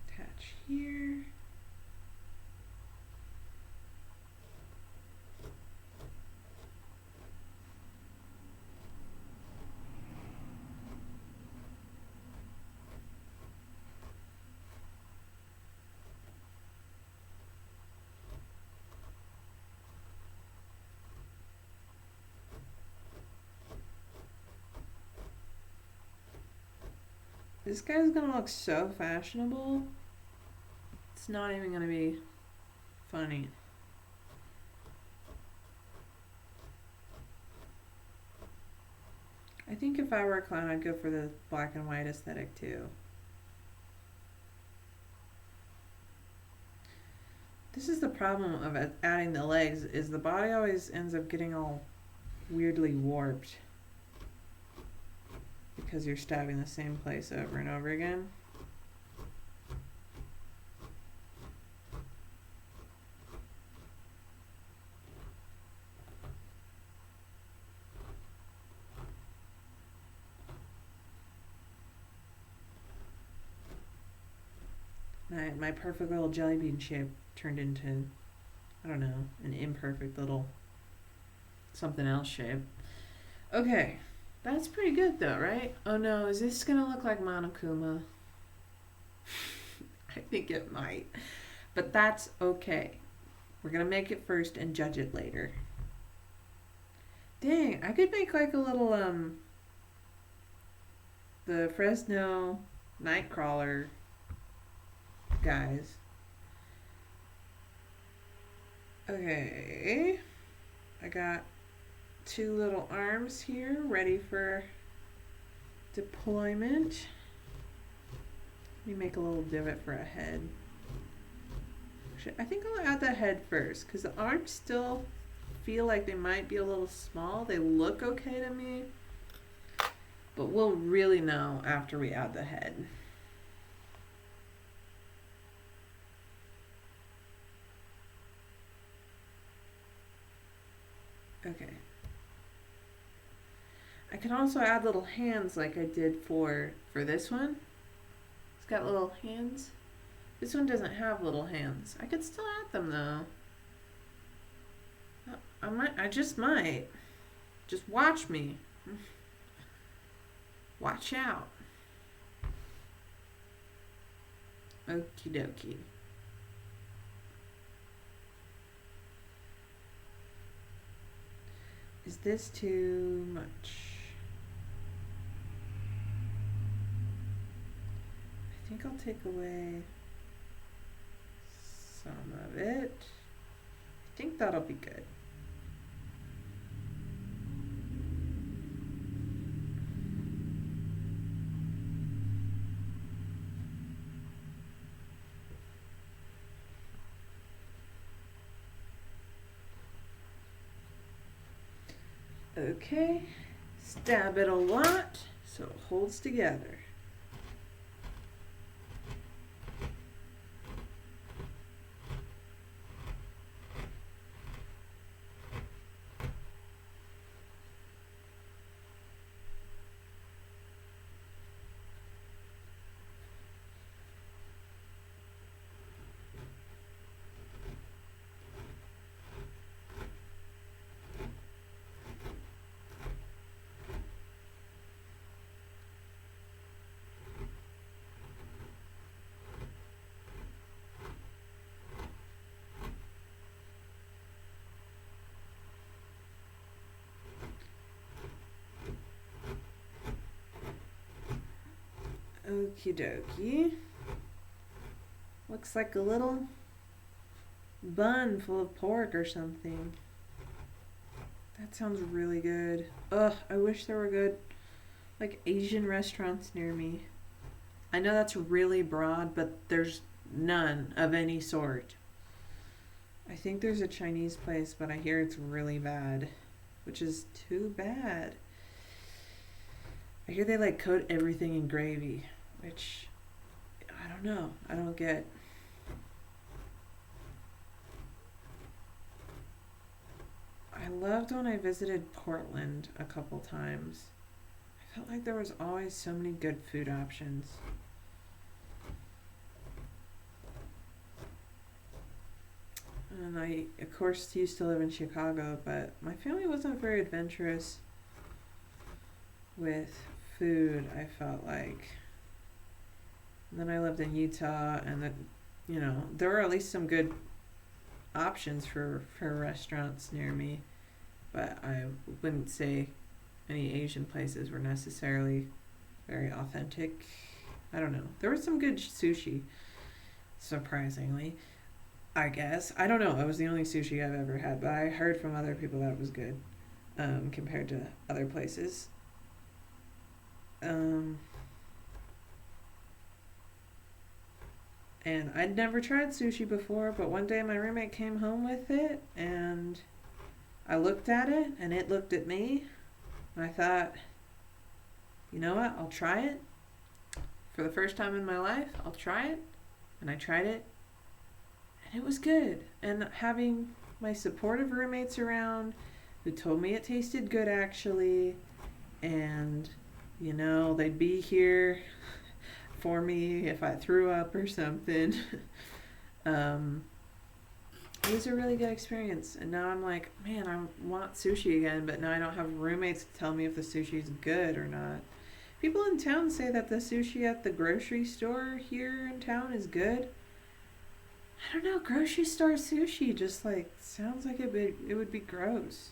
attach here. This guy's gonna look so fashionable. It's not even gonna be funny. I think if I were a clown, I'd go for the black and white aesthetic too. This is the problem of adding the legs, is the body always ends up getting all weirdly warped because you're stabbing the same place over and over again. My perfect little jelly bean shape turned into, I don't know, an imperfect little something else shape. Okay, that's pretty good though, right? Oh no, is this gonna look like Monokuma? I think it might, but that's okay. We're gonna make it first and judge it later. Dang, I could make like a little the Fresno Nightcrawler guys. Okay, I got two little arms here ready for deployment. Let me make a little divot for a head. Actually, I think I'll add the head first because the arms still feel like they might be a little small. They look okay to me, but we'll really know after we add the head. Okay. I can also add little hands like I did for this one. It's got little hands. This one doesn't have little hands. I could still add them though. I just might. Just watch me. Watch out. Okie dokie. Is this too much? I think I'll take away some of it. I think that'll be good. Okay, stab it a lot so it holds together. Okie dokie. Looks like a little bun full of pork or something. That sounds really good. Ugh, I wish there were good, like, Asian restaurants near me. I know that's really broad, but there's none of any sort. I think there's a Chinese place, but I hear it's really bad, which is too bad. I hear they, like, coat everything in gravy, which I don't know. I don't get. I loved when I visited Portland a couple times. I felt like there was always so many good food options. And I, of course, used to live in Chicago, but my family wasn't very adventurous with food, I felt like. And then I lived in Utah, and then, there were at least some good options for restaurants near me, but I wouldn't say any Asian places were necessarily very authentic. I don't know. There was some good sushi, surprisingly, I guess. I don't know. It was the only sushi I've ever had, but I heard from other people that it was good, compared to other places. And I'd never tried sushi before, but one day my roommate came home with it, and I looked at it, and it looked at me, and I thought, you know what, I'll try it. For the first time in my life, I'll try it. And I tried it, and it was good. And having my supportive roommates around who told me it tasted good, actually, and, they'd be here for me if I threw up or something. It was a really good experience, and now I'm like, man, I want sushi again, but now I don't have roommates to tell me if the sushi's good or not. People in town say that the sushi at the grocery store here in town is good. I don't know, grocery store sushi just sounds like it would be gross.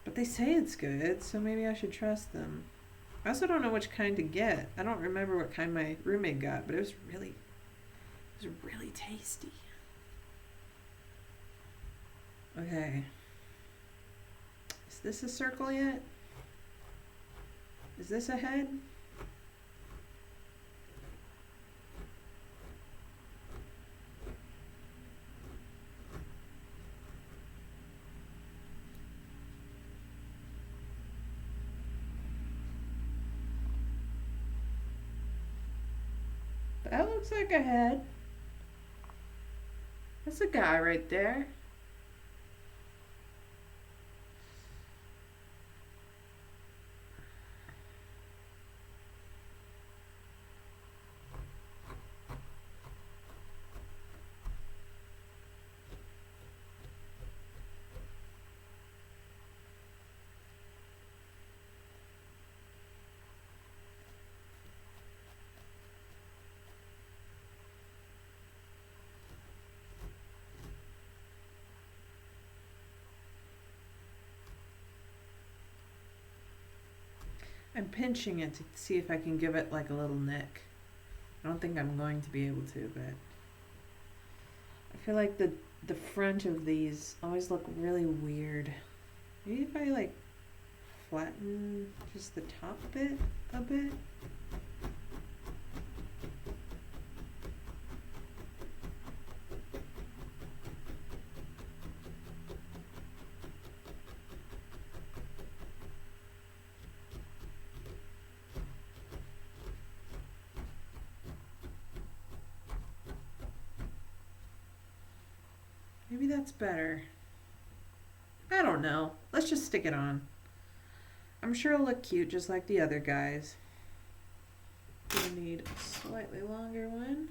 But they say it's good, so maybe I should trust them. I also don't know which kind to get. I don't remember what kind my roommate got, but it was really tasty. Okay. Is this a circle yet? Is this a head? That looks like a head. That's a guy right there. I'm pinching it to see if I can give it like a little nick. I don't think I'm going to be able to, but I feel like the front of these always look really weird. Maybe if I like flatten just the top bit a bit. Maybe that's better. I don't know. Let's just stick it on. I'm sure it'll look cute just like the other guys. Gonna need a slightly longer one.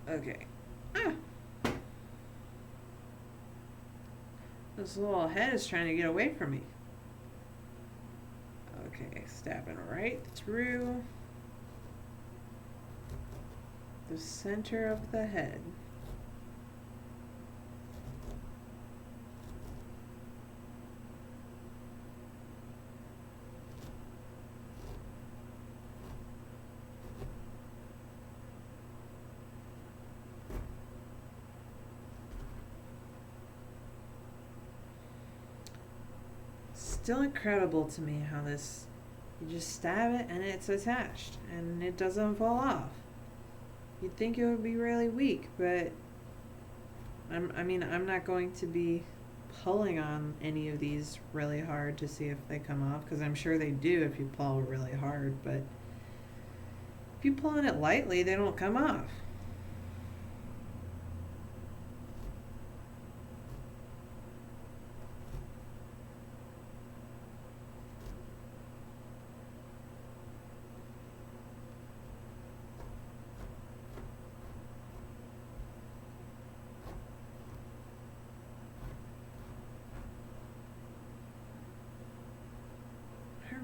Okay. Ah. This little head is trying to get away from me. Okay, stabbing right through the center of the head. Still incredible to me how this, you just stab it and it's attached and it doesn't fall off. You'd think it would be really weak, but I'm not going to be pulling on any of these really hard to see if they come off, because I'm sure they do if you pull really hard, but if you pull on it lightly, they don't come off.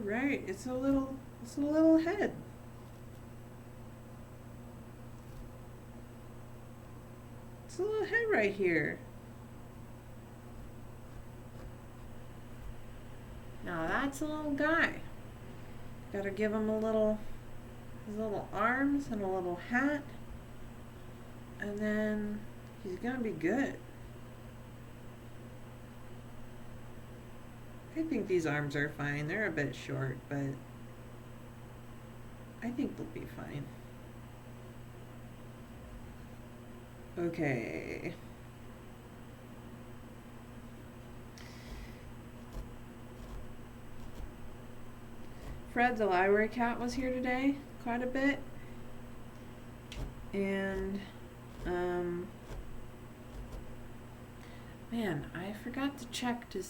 Right, it's a little head. It's a little head right here. Now that's a little guy. Gotta give him his little arms and a little hat. And then he's gonna be good. I think these arms are fine. They're a bit short, but I think they'll be fine. Okay. Fred the library cat was here today quite a bit. And man, I forgot to check to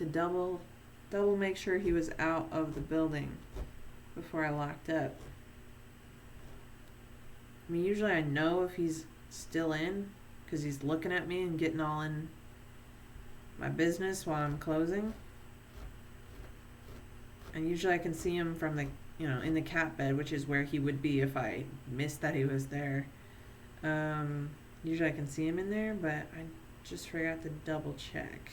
double make sure he was out of the building before I locked up. I mean, usually I know if he's still in because he's looking at me and getting all in my business while I'm closing. And usually I can see him from the, in the cat bed, which is where he would be if I missed that he was there. Usually I can see him in there, but I just forgot to double check.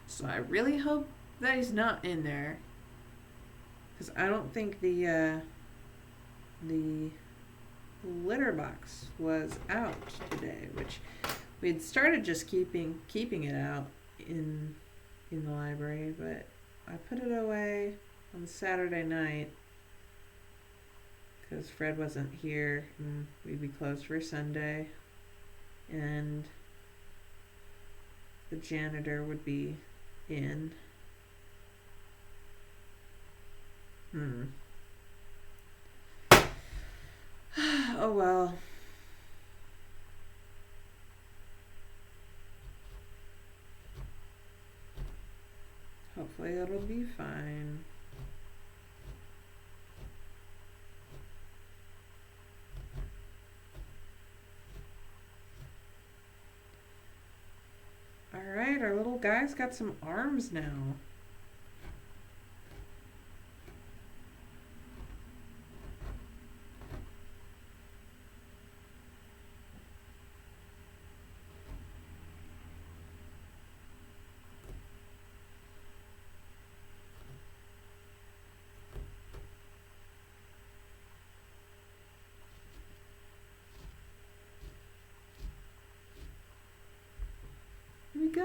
So I really hope that he's not in there, because I don't think the litter box was out today, which we had started just keeping it out in the library, but I put it away on Saturday night because Fred wasn't here and we'd be closed for Sunday, and the janitor would be in. Oh well. Hopefully it'll be fine. Alright, our little guy's got some arms now.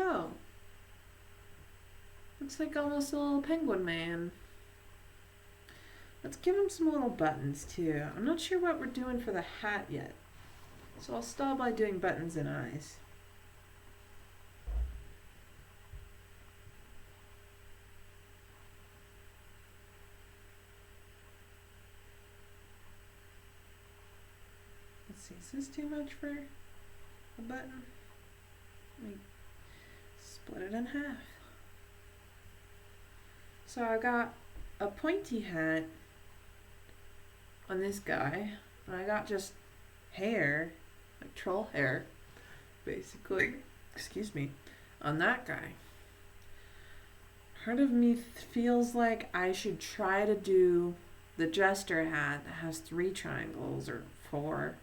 go. Looks like almost a little penguin man. Let's give him some little buttons too. I'm not sure what we're doing for the hat yet, so I'll stall by doing buttons and eyes. Let's see, is this too much for a button? Let me split it in half. So I got a pointy hat on this guy, and I got just hair, like troll hair, basically, excuse me, on that guy. Part of me feels like I should try to do the jester hat that has 3 triangles or 4,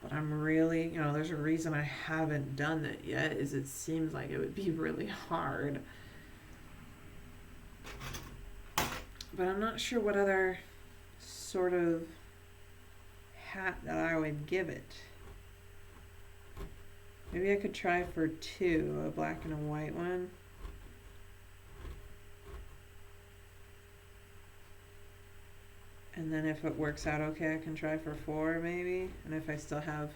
but I'm really, there's a reason I haven't done that yet, is it seems like it would be really hard. But I'm not sure what other sort of hat that I would give it. Maybe I could try for 2, a black and a white one. And then if it works out okay, I can try for 4 maybe. And if I still have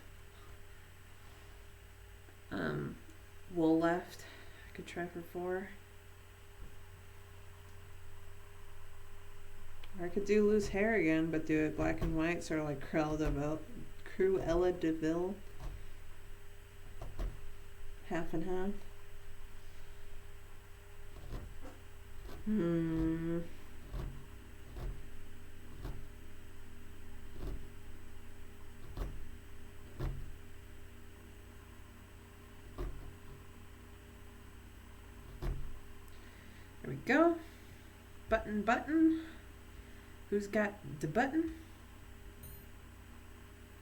wool left, I could try for 4. Or I could do loose hair again, but do it black and white, sort of like Cruella de Vil. Half and half. There we go. Button, button. Who's got the button?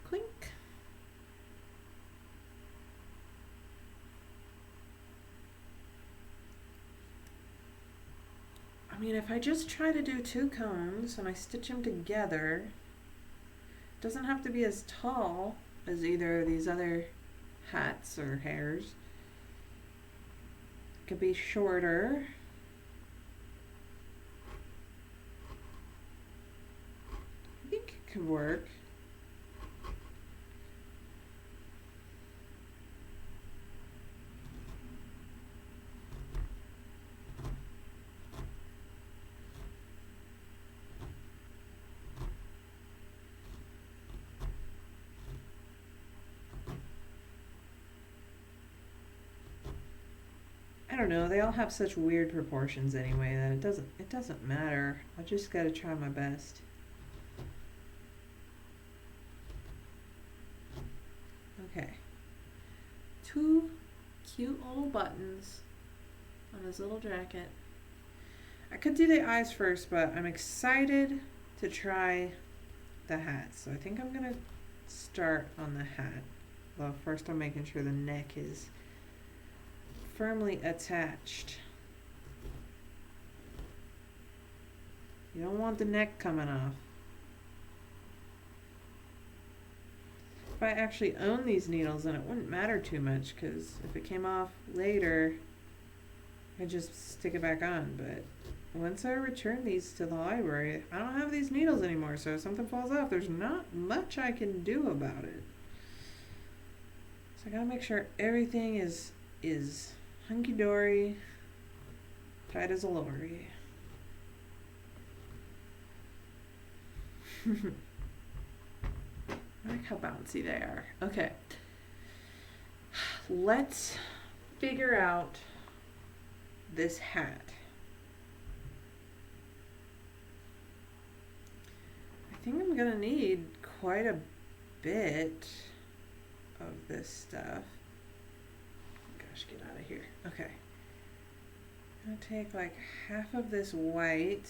Clink. I mean, if I just try to do 2 cones and I stitch them together, it doesn't have to be as tall as either of these other hats or hairs. It could be shorter. I think it could work. I don't know, they all have such weird proportions anyway that it doesn't matter. I just gotta try my best. Okay. 2 cute little buttons on his little jacket. I could do the eyes first, but I'm excited to try the hat. So I think I'm gonna start on the hat. Well, first I'm making sure the neck is firmly attached. You don't want the neck coming off. If I actually own these needles, then it wouldn't matter too much, because if it came off later, I'd just stick it back on. But once I return these to the library, I don't have these needles anymore, so if something falls off, there's not much I can do about it. So I gotta make sure everything is hunky-dory, tight as a lorry. I like how bouncy they are. Okay. Let's figure out this hat. I think I'm gonna need quite a bit of this stuff. Gosh, get out of here. Okay. I'm gonna take like half of this white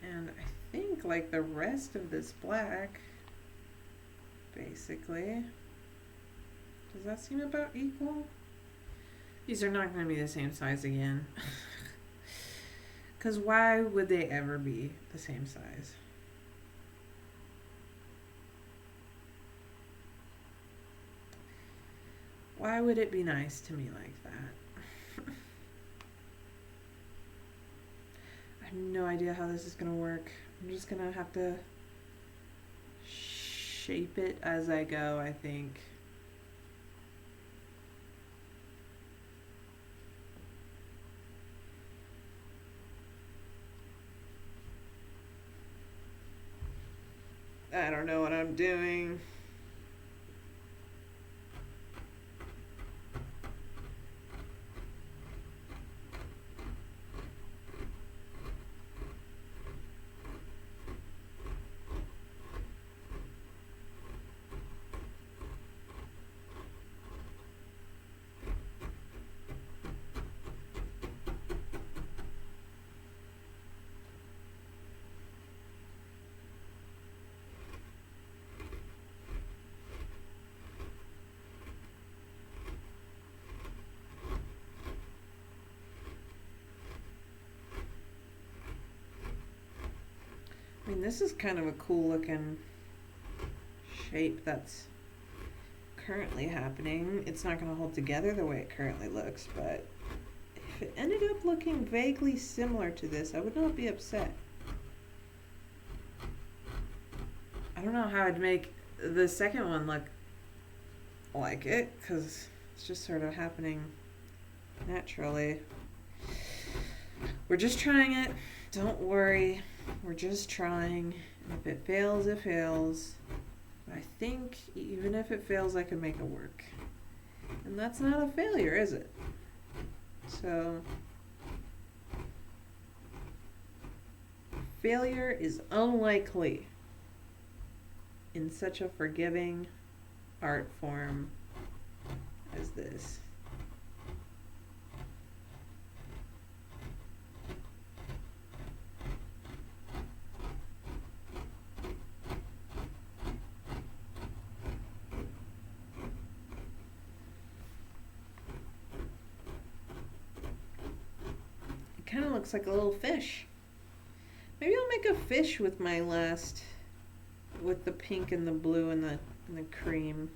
and I think like the rest of this black, basically. Does that seem about equal? These are not going to be the same size again. Because why would they ever be the same size? Why would it be nice to me like that? I have no idea how this is gonna work. I'm just gonna have to shape it as I go, I think. I don't know what I'm doing. I mean, this is kind of a cool looking shape that's currently happening. It's not going to hold together the way it currently looks, but if it ended up looking vaguely similar to this, I would not be upset. I don't know how I'd make the second one look like it, because it's just sort of happening naturally. We're just trying it. Don't worry. We're just trying. If it fails, it fails. But I think even if it fails, I can make it work. And that's not a failure, is it? So, failure is unlikely in such a forgiving art form as this. Kind of looks like a little fish. Maybe I'll make a fish with my last, with the pink and the blue and the cream.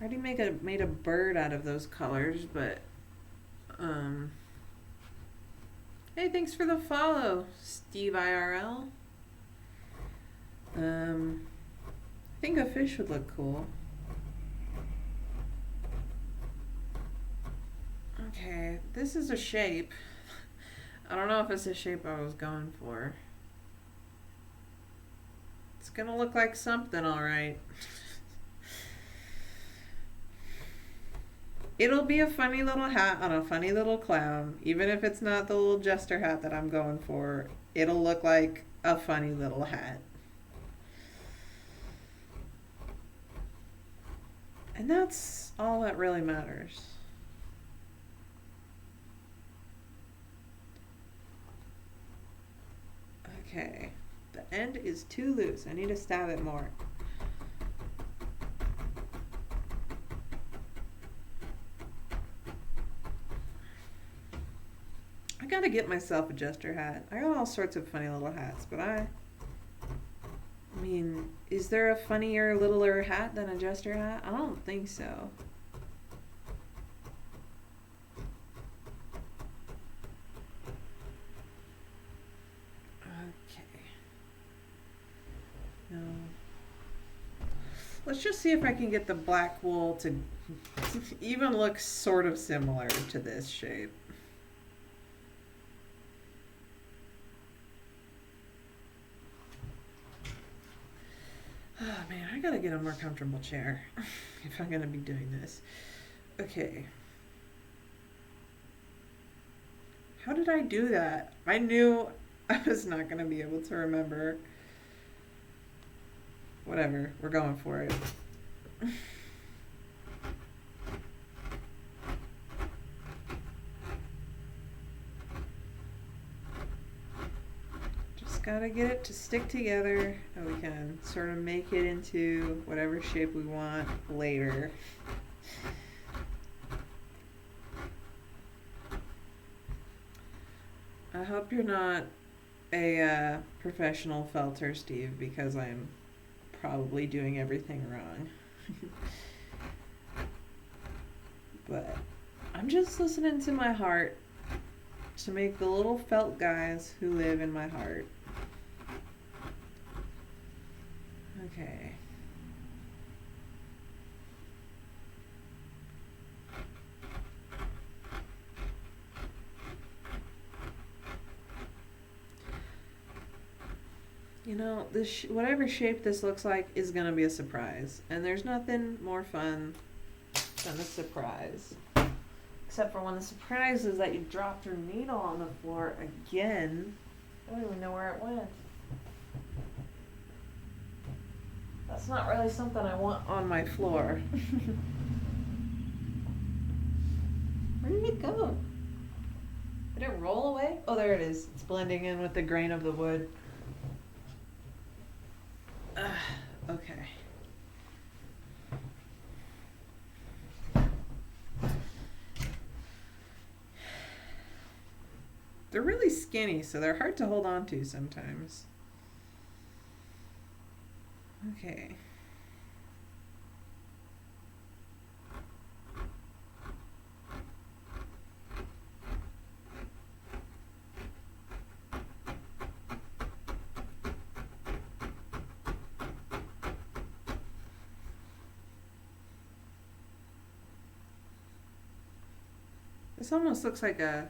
I already made a bird out of those colors, but hey, thanks for the follow, Steve IRL. I think a fish would look cool. Okay, this is a shape. I don't know if it's the shape I was going for. It's gonna look like something, alright. It'll be a funny little hat on a funny little clown. Even if it's not the little jester hat that I'm going for, it'll look like a funny little hat. And that's all that really matters. Okay, the end is too loose. I need to stab it more. I gotta get myself a jester hat. I got all sorts of funny little hats, but I mean, is there a funnier, littler hat than a jester hat? I don't think so. Let's just see if I can get the black wool to even look sort of similar to this shape. Oh man, I gotta get a more comfortable chair if I'm gonna be doing this. Okay. How did I do that? I knew I was not gonna be able to remember. Whatever, we're going for it. Just gotta get it to stick together, and we can sort of make it into whatever shape we want later. I hope you're not a professional felter, Steve, because I'm probably doing everything wrong. I'm just listening to my heart to make the little felt guys who live in my heart. Okay. You know, this whatever shape this looks like is gonna be a surprise, and there's nothing more fun than a surprise. Except for when the surprise is that you dropped your needle on the floor again. I don't even know where it went. That's not really something I want on my floor. Where did it go? Did it roll away? Oh, there it is. It's blending in with the grain of the wood. Okay. They're really skinny, so they're hard to hold on to sometimes. Okay. This almost looks like a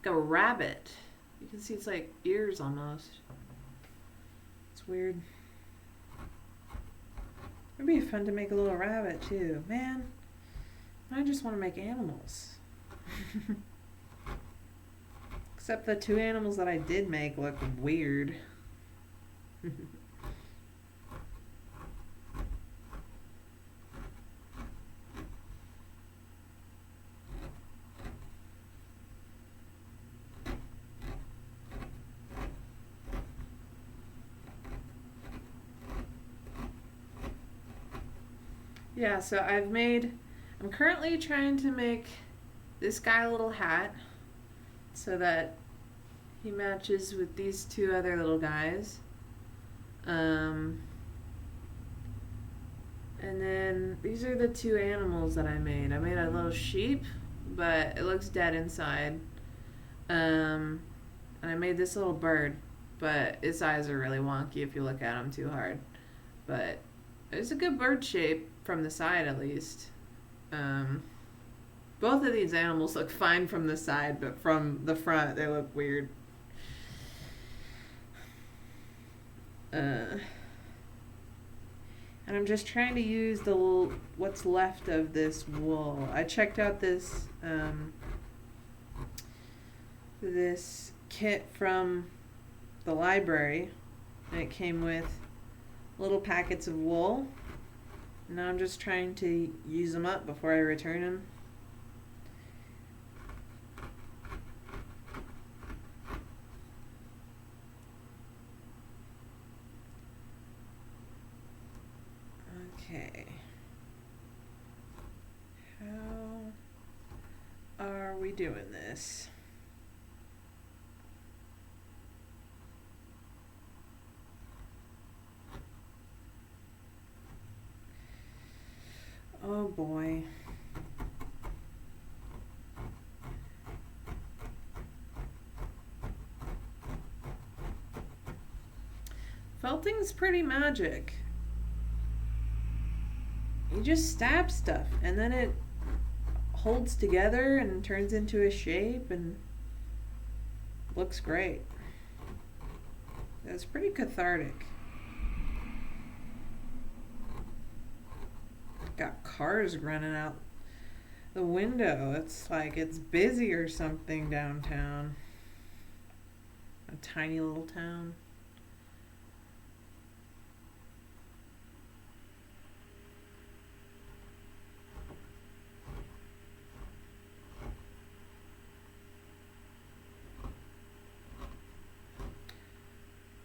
rabbit. You can see it's like ears almost. It's weird. It'd be fun to make a little rabbit too. Man, I just want to make animals. Except the two animals that I did make look weird. Yeah, so I'm currently trying to make this guy a little hat so that he matches with these two other little guys. And then these are the two animals that I made. I made a little sheep, but it looks dead inside. And I made this little bird, but its eyes are really wonky if you look at them too hard. But it's a good bird shape from the side, at least. Both of these animals look fine from the side, but from the front they look weird. And I'm just trying to use what's left of this wool. I checked out this this kit from the library, and it came with little packets of wool. Now I'm just trying to use them up before I return them. Okay. How are we doing this? Oh boy. Felting's pretty magic. You just stab stuff and then it holds together and turns into a shape and looks great. It's pretty cathartic. Got cars running out the window. It's like it's busy or something downtown. A tiny little town.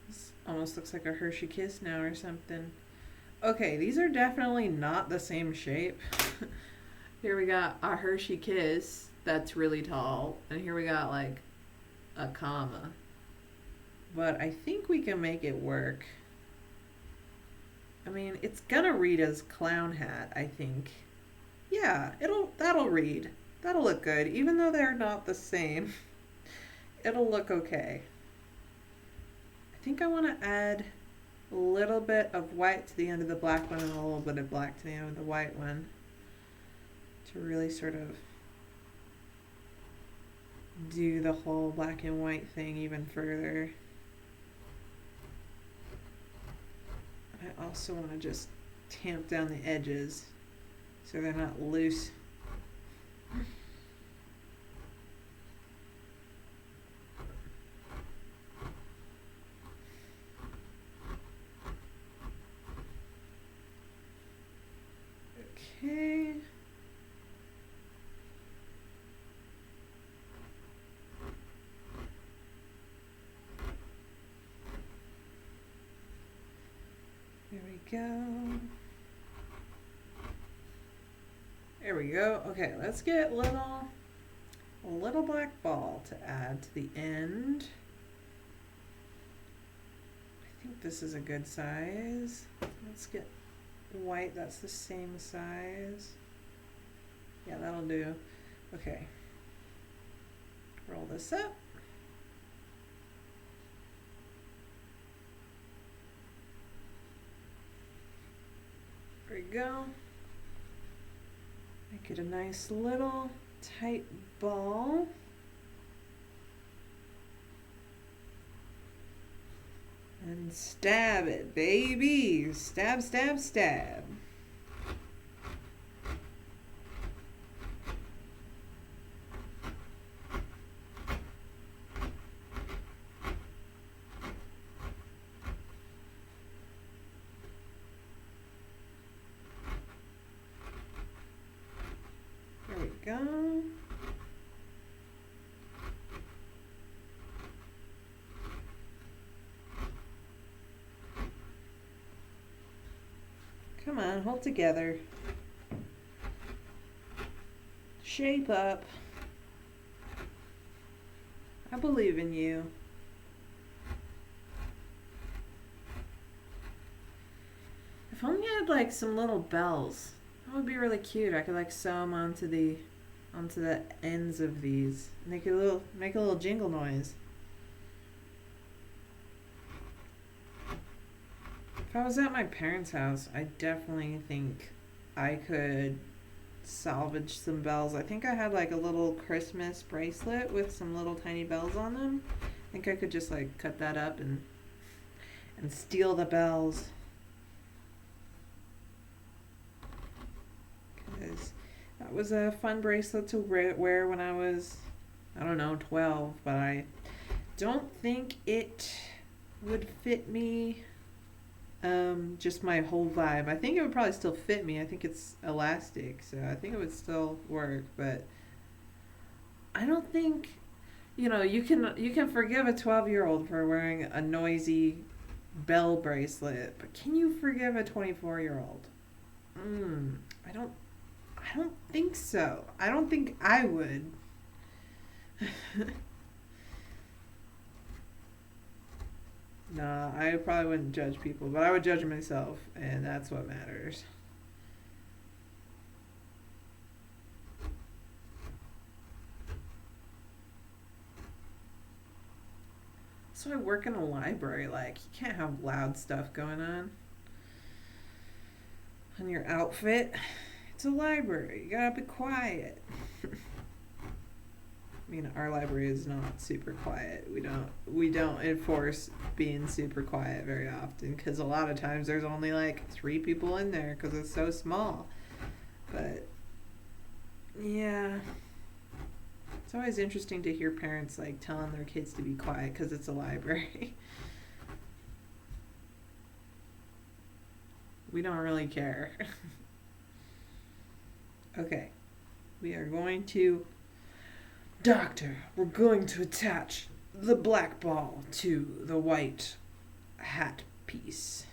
This almost looks like a Hershey Kiss now or something. Okay, these are definitely not the same shape. Here we got a Hershey Kiss that's really tall, and here we got like a comma. But I think we can make it work. I mean, it's gonna read as clown hat, I think. Yeah, that'll read. That'll look good, even though they're not the same. It'll look okay. I think I want to add a little bit of white to the end of the black one and a little bit of black to the end of the white one to really sort of do the whole black and white thing even further. I also want to just tamp down the edges so they're not loose. Okay. There we go. There we go. Okay, let's get a little black ball to add to the end. I think this is a good size. Let's get white that's the same size. Yeah, that'll do. Okay. Roll this up. There we go. Make it a nice little tight ball. And stab it, baby. Stab, stab, stab. There we go. Come on, hold together. Shape up. I believe in you. If only I had like some little bells. That would be really cute. I could like sew them onto the ends of these. Make a little jingle noise. If I was at my parents' house, I definitely think I could salvage some bells. I think I had like a little Christmas bracelet with some little tiny bells on them. I think I could just like cut that up and steal the bells. Because that was a fun bracelet to wear when I was, I don't know, 12. But I don't think it would fit me. Just my whole vibe. I think it would probably still fit me. I think it's elastic, so I think it would still work, but I don't think, you can forgive a 12-year-old for wearing a noisy bell bracelet, but can you forgive a 24-year-old? I don't think so. I don't think I would. Nah, I probably wouldn't judge people, but I would judge myself, and that's what matters. So I work in a library, like, you can't have loud stuff going on your outfit. It's a library. You gotta be quiet. I mean, our library is not super quiet. We don't enforce being super quiet very often because a lot of times there's only like 3 people in there because it's so small. But yeah, it's always interesting to hear parents like telling their kids to be quiet because it's a library. We don't really care. Okay, we are going to Doctor, we're going to attach the black ball to the white hat piece.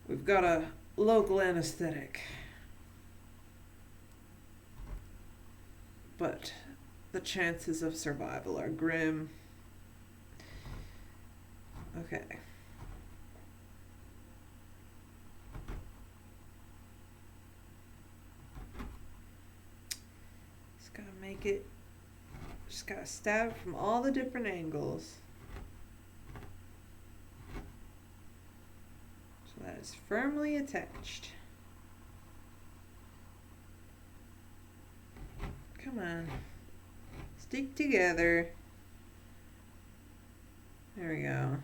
We've got a local anesthetic, but the chances of survival are grim. Okay. Just gotta stab it from all the different angles. So that is firmly attached. Come on. Stick together. There we go.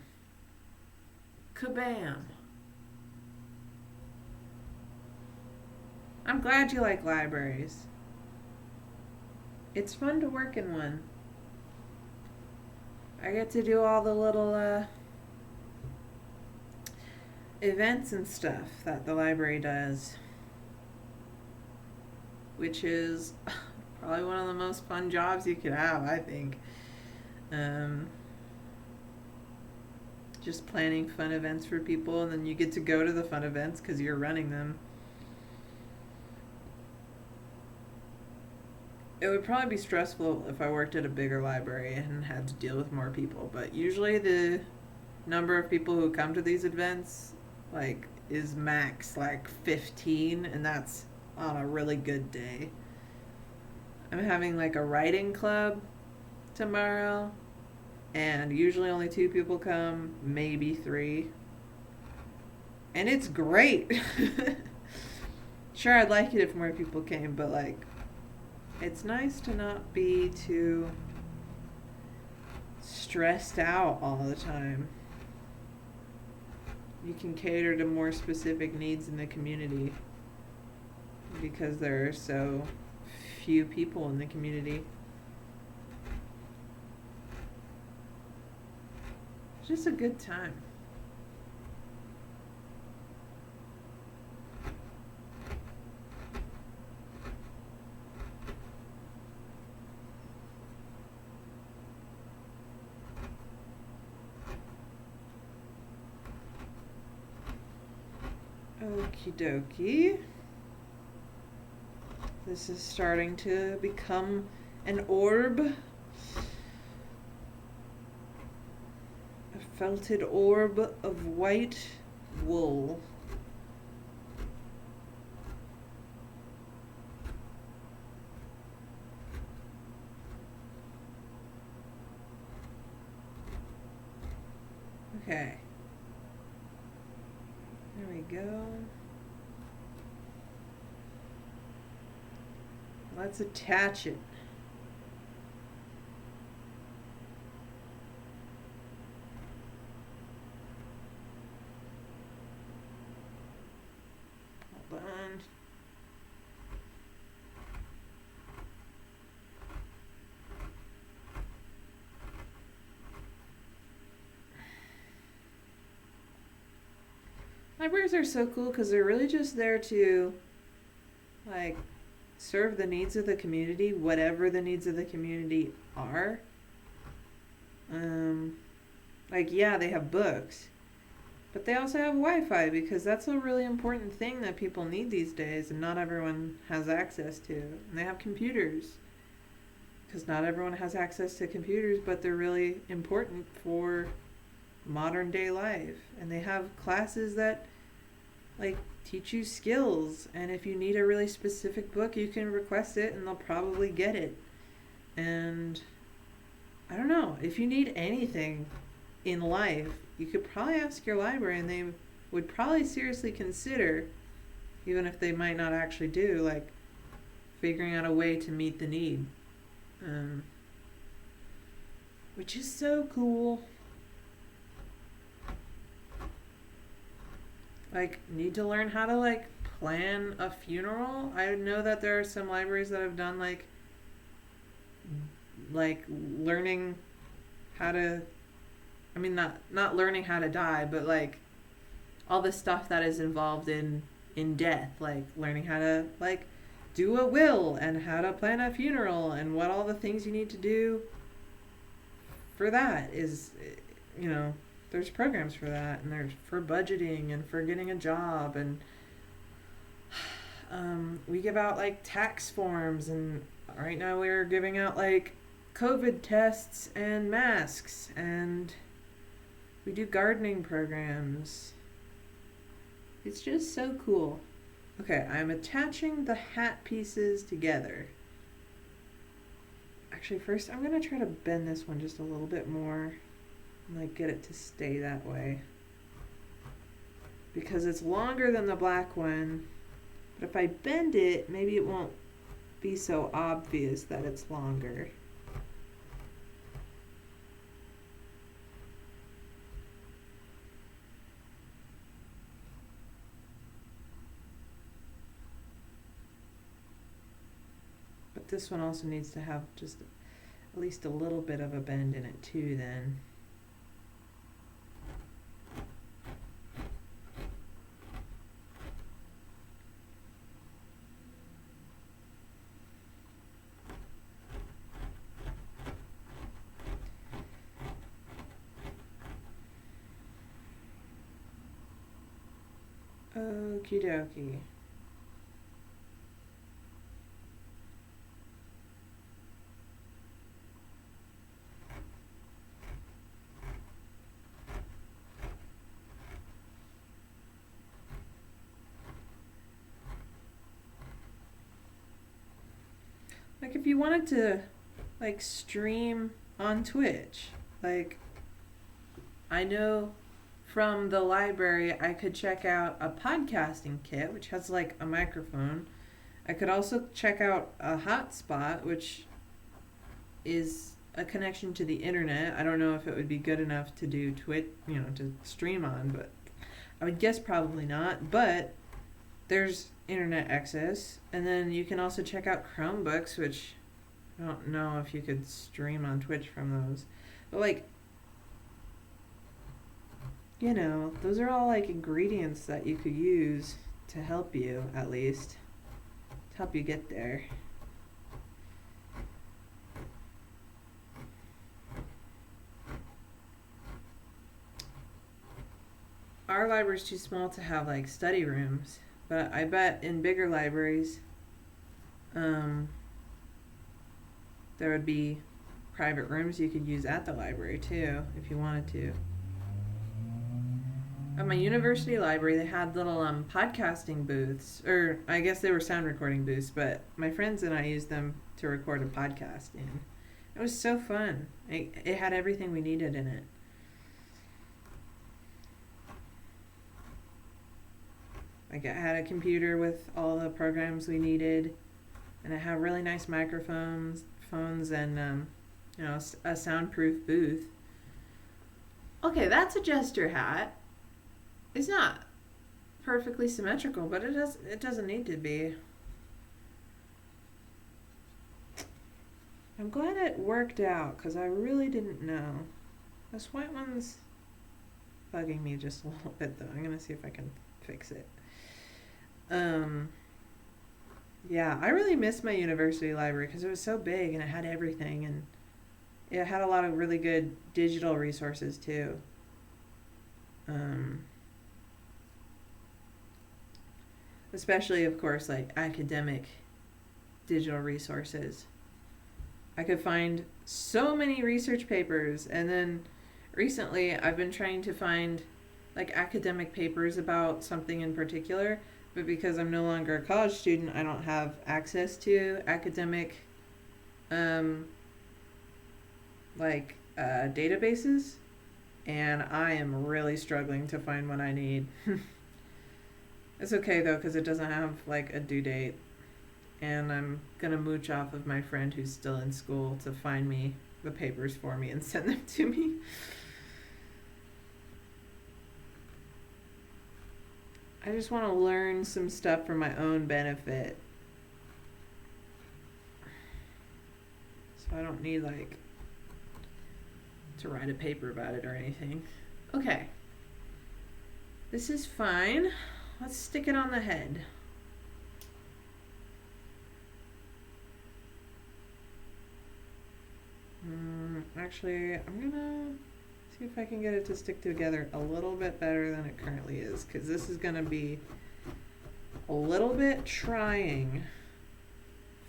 Kabam. I'm glad you like libraries. It's fun to work in one. I get to do all the little events and stuff that the library does, which is probably one of the most fun jobs you could have, I think. Just planning fun events for people, and then you get to go to the fun events because you're running them. It would probably be stressful if I worked at a bigger library and had to deal with more people, but usually the number of people who come to these events is max 15, and that's on a really good day. I'm having a writing club tomorrow, and usually only 2 people come, maybe 3. And it's great. Sure, I'd like it if more people came, but it's nice to not be too stressed out all the time. You can cater to more specific needs in the community because there are so few people in the community. It's just a good time. Okie dokie. This is starting to become an orb. A felted orb of white wool. Okay. There we go. Let's attach it. Hold on. Libraries are so cool because they're really just there to serve the needs of the community, whatever the needs of the community are. Yeah, they have books, but they also have Wi-Fi because that's a really important thing that people need these days and not everyone has access to. And they have computers because not everyone has access to computers, but they're really important for modern day life. And they have classes that teach you skills, and if you need a really specific book you can request it and they'll probably get it. And I don't know, if you need anything in life you could probably ask your library and they would probably seriously consider, even if they might not actually do, figuring out a way to meet the need, which is so cool. Need to learn how to plan a funeral. I know that there are some libraries that have done learning how to, not learning how to die, but all the stuff that is involved in death, learning how to do a will and how to plan a funeral and what all the things you need to do for that is, there's programs for that, and there's for budgeting and for getting a job, and we give out tax forms, and right now we're giving out COVID tests and masks, and we do gardening programs. It's just so cool. Okay, I'm attaching the hat pieces together. Actually, first I'm gonna try to bend this one just a little bit more and like get it to stay that way. Because it's longer than the black one, but if I bend it, maybe it won't be so obvious that it's longer. But this one also needs to have just at least a little bit of a bend in it too then. Okie dokie. Like if you wanted to like stream on Twitch, like I know from the library I could check out a podcasting kit which has like a microphone. I could also check out a hotspot which is a connection to the internet. I don't know if it would be good enough to do Twitch, to stream on, but I would guess probably not, but there's internet access. And then you can also check out Chromebooks, which I don't know if you could stream on Twitch from those. But like, those are all like ingredients that you could use to help you, at least, to help you get there. Our library's too small to have like study rooms, but I bet in bigger libraries, there would be private rooms you could use at the library too, if you wanted to. At my university library, they had little podcasting booths, or I guess they were sound recording booths, but my friends and I used them to record a podcast in. It was so fun. It had everything we needed in it. Like I had a computer with all the programs we needed, and I had really nice microphones, and a soundproof booth. Okay, that's a jester hat. It's not perfectly symmetrical, but it doesn't need to be. I'm glad it worked out because I really didn't know. This white one's bugging me just a little bit though. I'm gonna see if I can fix it. Yeah, I really missed my university library because it was so big and it had everything, and it had a lot of really good digital resources too. Especially, of course, like academic digital resources. I could find so many research papers, and then recently I've been trying to find like academic papers about something in particular, but because I'm no longer a college student, I don't have access to academic databases, and I am really struggling to find what I need. It's okay though, because it doesn't have like a due date, and I'm gonna mooch off of my friend who's still in school to find me the papers for me and send them to me. I just want to learn some stuff for my own benefit, so I don't need like to write a paper about it or anything. Okay, this is fine. Let's stick it on the head. Actually, I'm gonna see if I can get it to stick together a little bit better than it currently is, because this is gonna be a little bit trying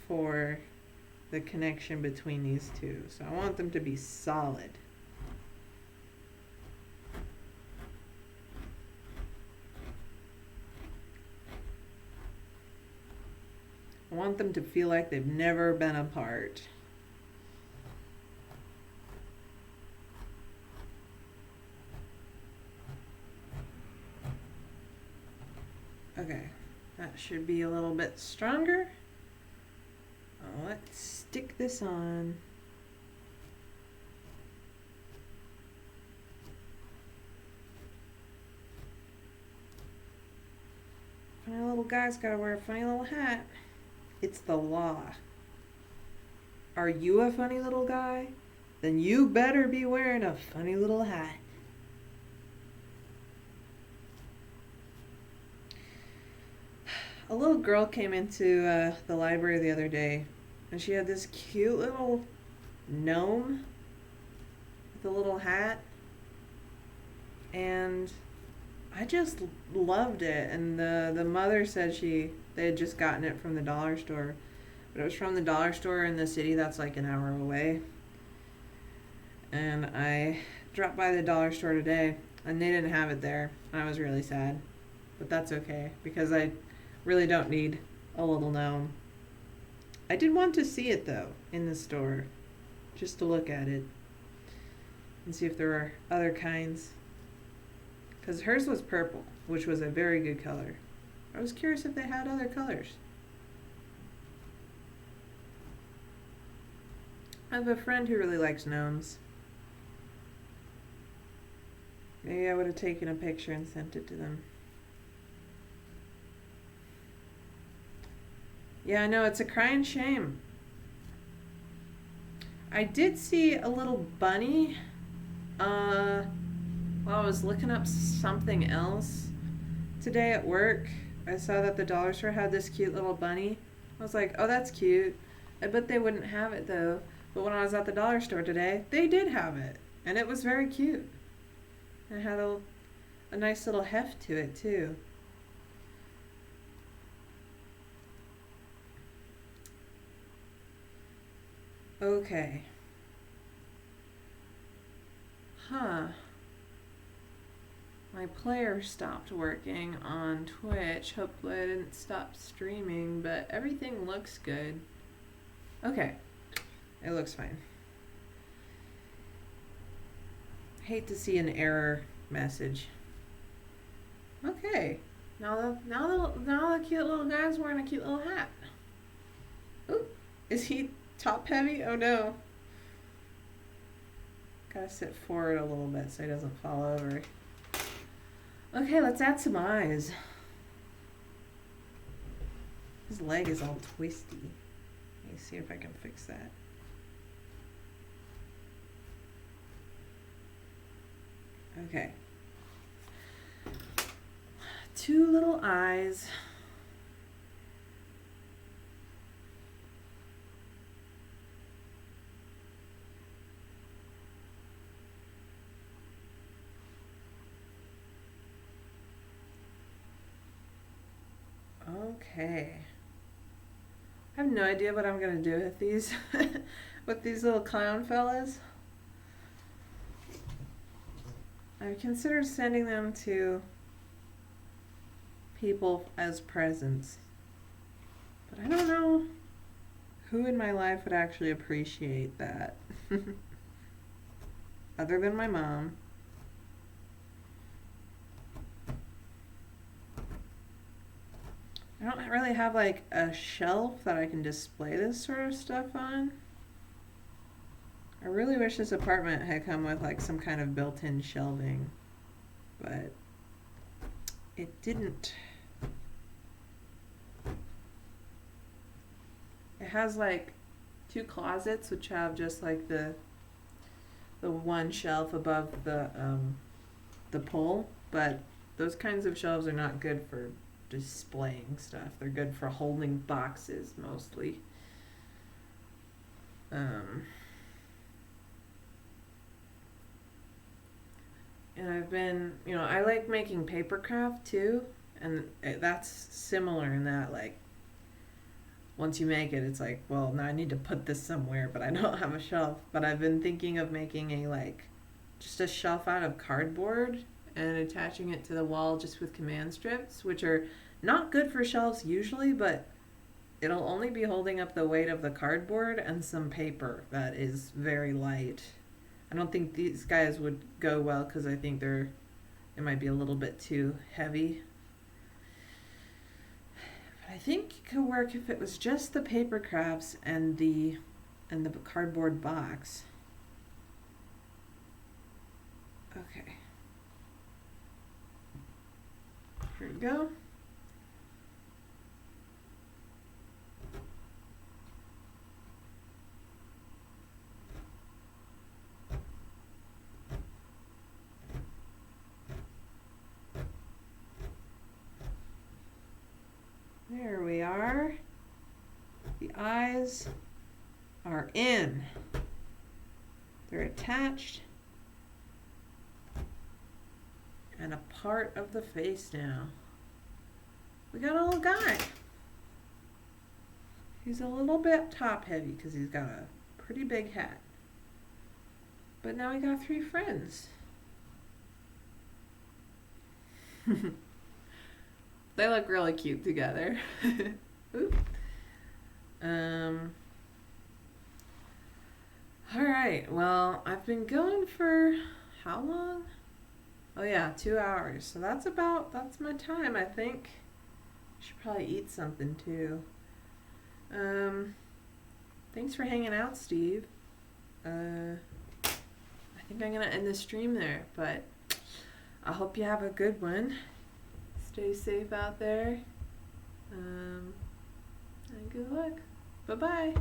for the connection between these two. So I want them to be solid. I want them to feel like they've never been apart. should be a little bit stronger. Let's stick this on. Funny little guy's gotta wear a funny little hat. It's the law. Are you a funny little guy? Then you better be wearing a funny little hat. A little girl came into the library the other day, and she had this cute little gnome with a little hat, and I just loved it. And the mother said they had just gotten it from the dollar store, but it was from the dollar store in the city that's like an hour away. And I dropped by the dollar store today, and they didn't have it there. I was really sad, but that's okay because I really don't need a little gnome. I did want to see it though in the store, just to look at it and see if there were other kinds. Because hers was purple, which was a very good color. I was curious if they had other colors. I have a friend who really likes gnomes. Maybe I would have taken a picture and sent it to them. Yeah, I know, it's a crying shame. I did see a little bunny while I was looking up something else today at work. I saw that the dollar store had this cute little bunny. I was like, oh, that's cute. I bet they wouldn't have it though. But when I was at the dollar store today, they did have it. And it was very cute. It had a nice little heft to it too. Okay. Huh. My player stopped working on Twitch. Hopefully I didn't stop streaming, but everything looks good. Okay. It looks fine. Hate to see an error message. Okay. Now the cute little guy's wearing a cute little hat. Ooh, is he top heavy? Oh no. Gotta sit forward a little bit so he doesn't fall over. Okay, let's add some eyes. His leg is all twisty. Let me see if I can fix that. Okay. 2 little eyes. Okay. I have no idea what I'm gonna do with these with these little clown fellas. I've considered sending them to people as presents, but I don't know who in my life would actually appreciate that other than my mom. I don't really have like a shelf that I can display this sort of stuff on. I really wish this apartment had come with like some kind of built-in shelving, but it didn't. It has like 2 closets which have just like the one shelf above the pole, but those kinds of shelves are not good for displaying stuff. They're good for holding boxes mostly. And I've been, I like making paper craft too, and that's similar in that, like, once you make it, it's like, well, now I need to put this somewhere, but I don't have a shelf. But I've been thinking of making just a shelf out of cardboard and attaching it to the wall just with command strips, which are not good for shelves usually, but it'll only be holding up the weight of the cardboard and some paper that is very light. I don't think these guys would go well because I think it might be a little bit too heavy. I think it could work if it was just the paper crafts and the cardboard box. Okay. Here we go. There we are. The eyes are in. They're attached. And a part of the face now. We got a little guy. He's a little bit top heavy because he's got a pretty big hat. But now we got 3 friends. They look really cute together. Oop. All right. Well, I've been going for how long? Oh yeah, 2 hours. So that's my time, I think. Should probably eat something too. Thanks for hanging out, Steve. I think I'm gonna end the stream there, but I hope you have a good one. Stay safe out there. And good luck. Bye-bye.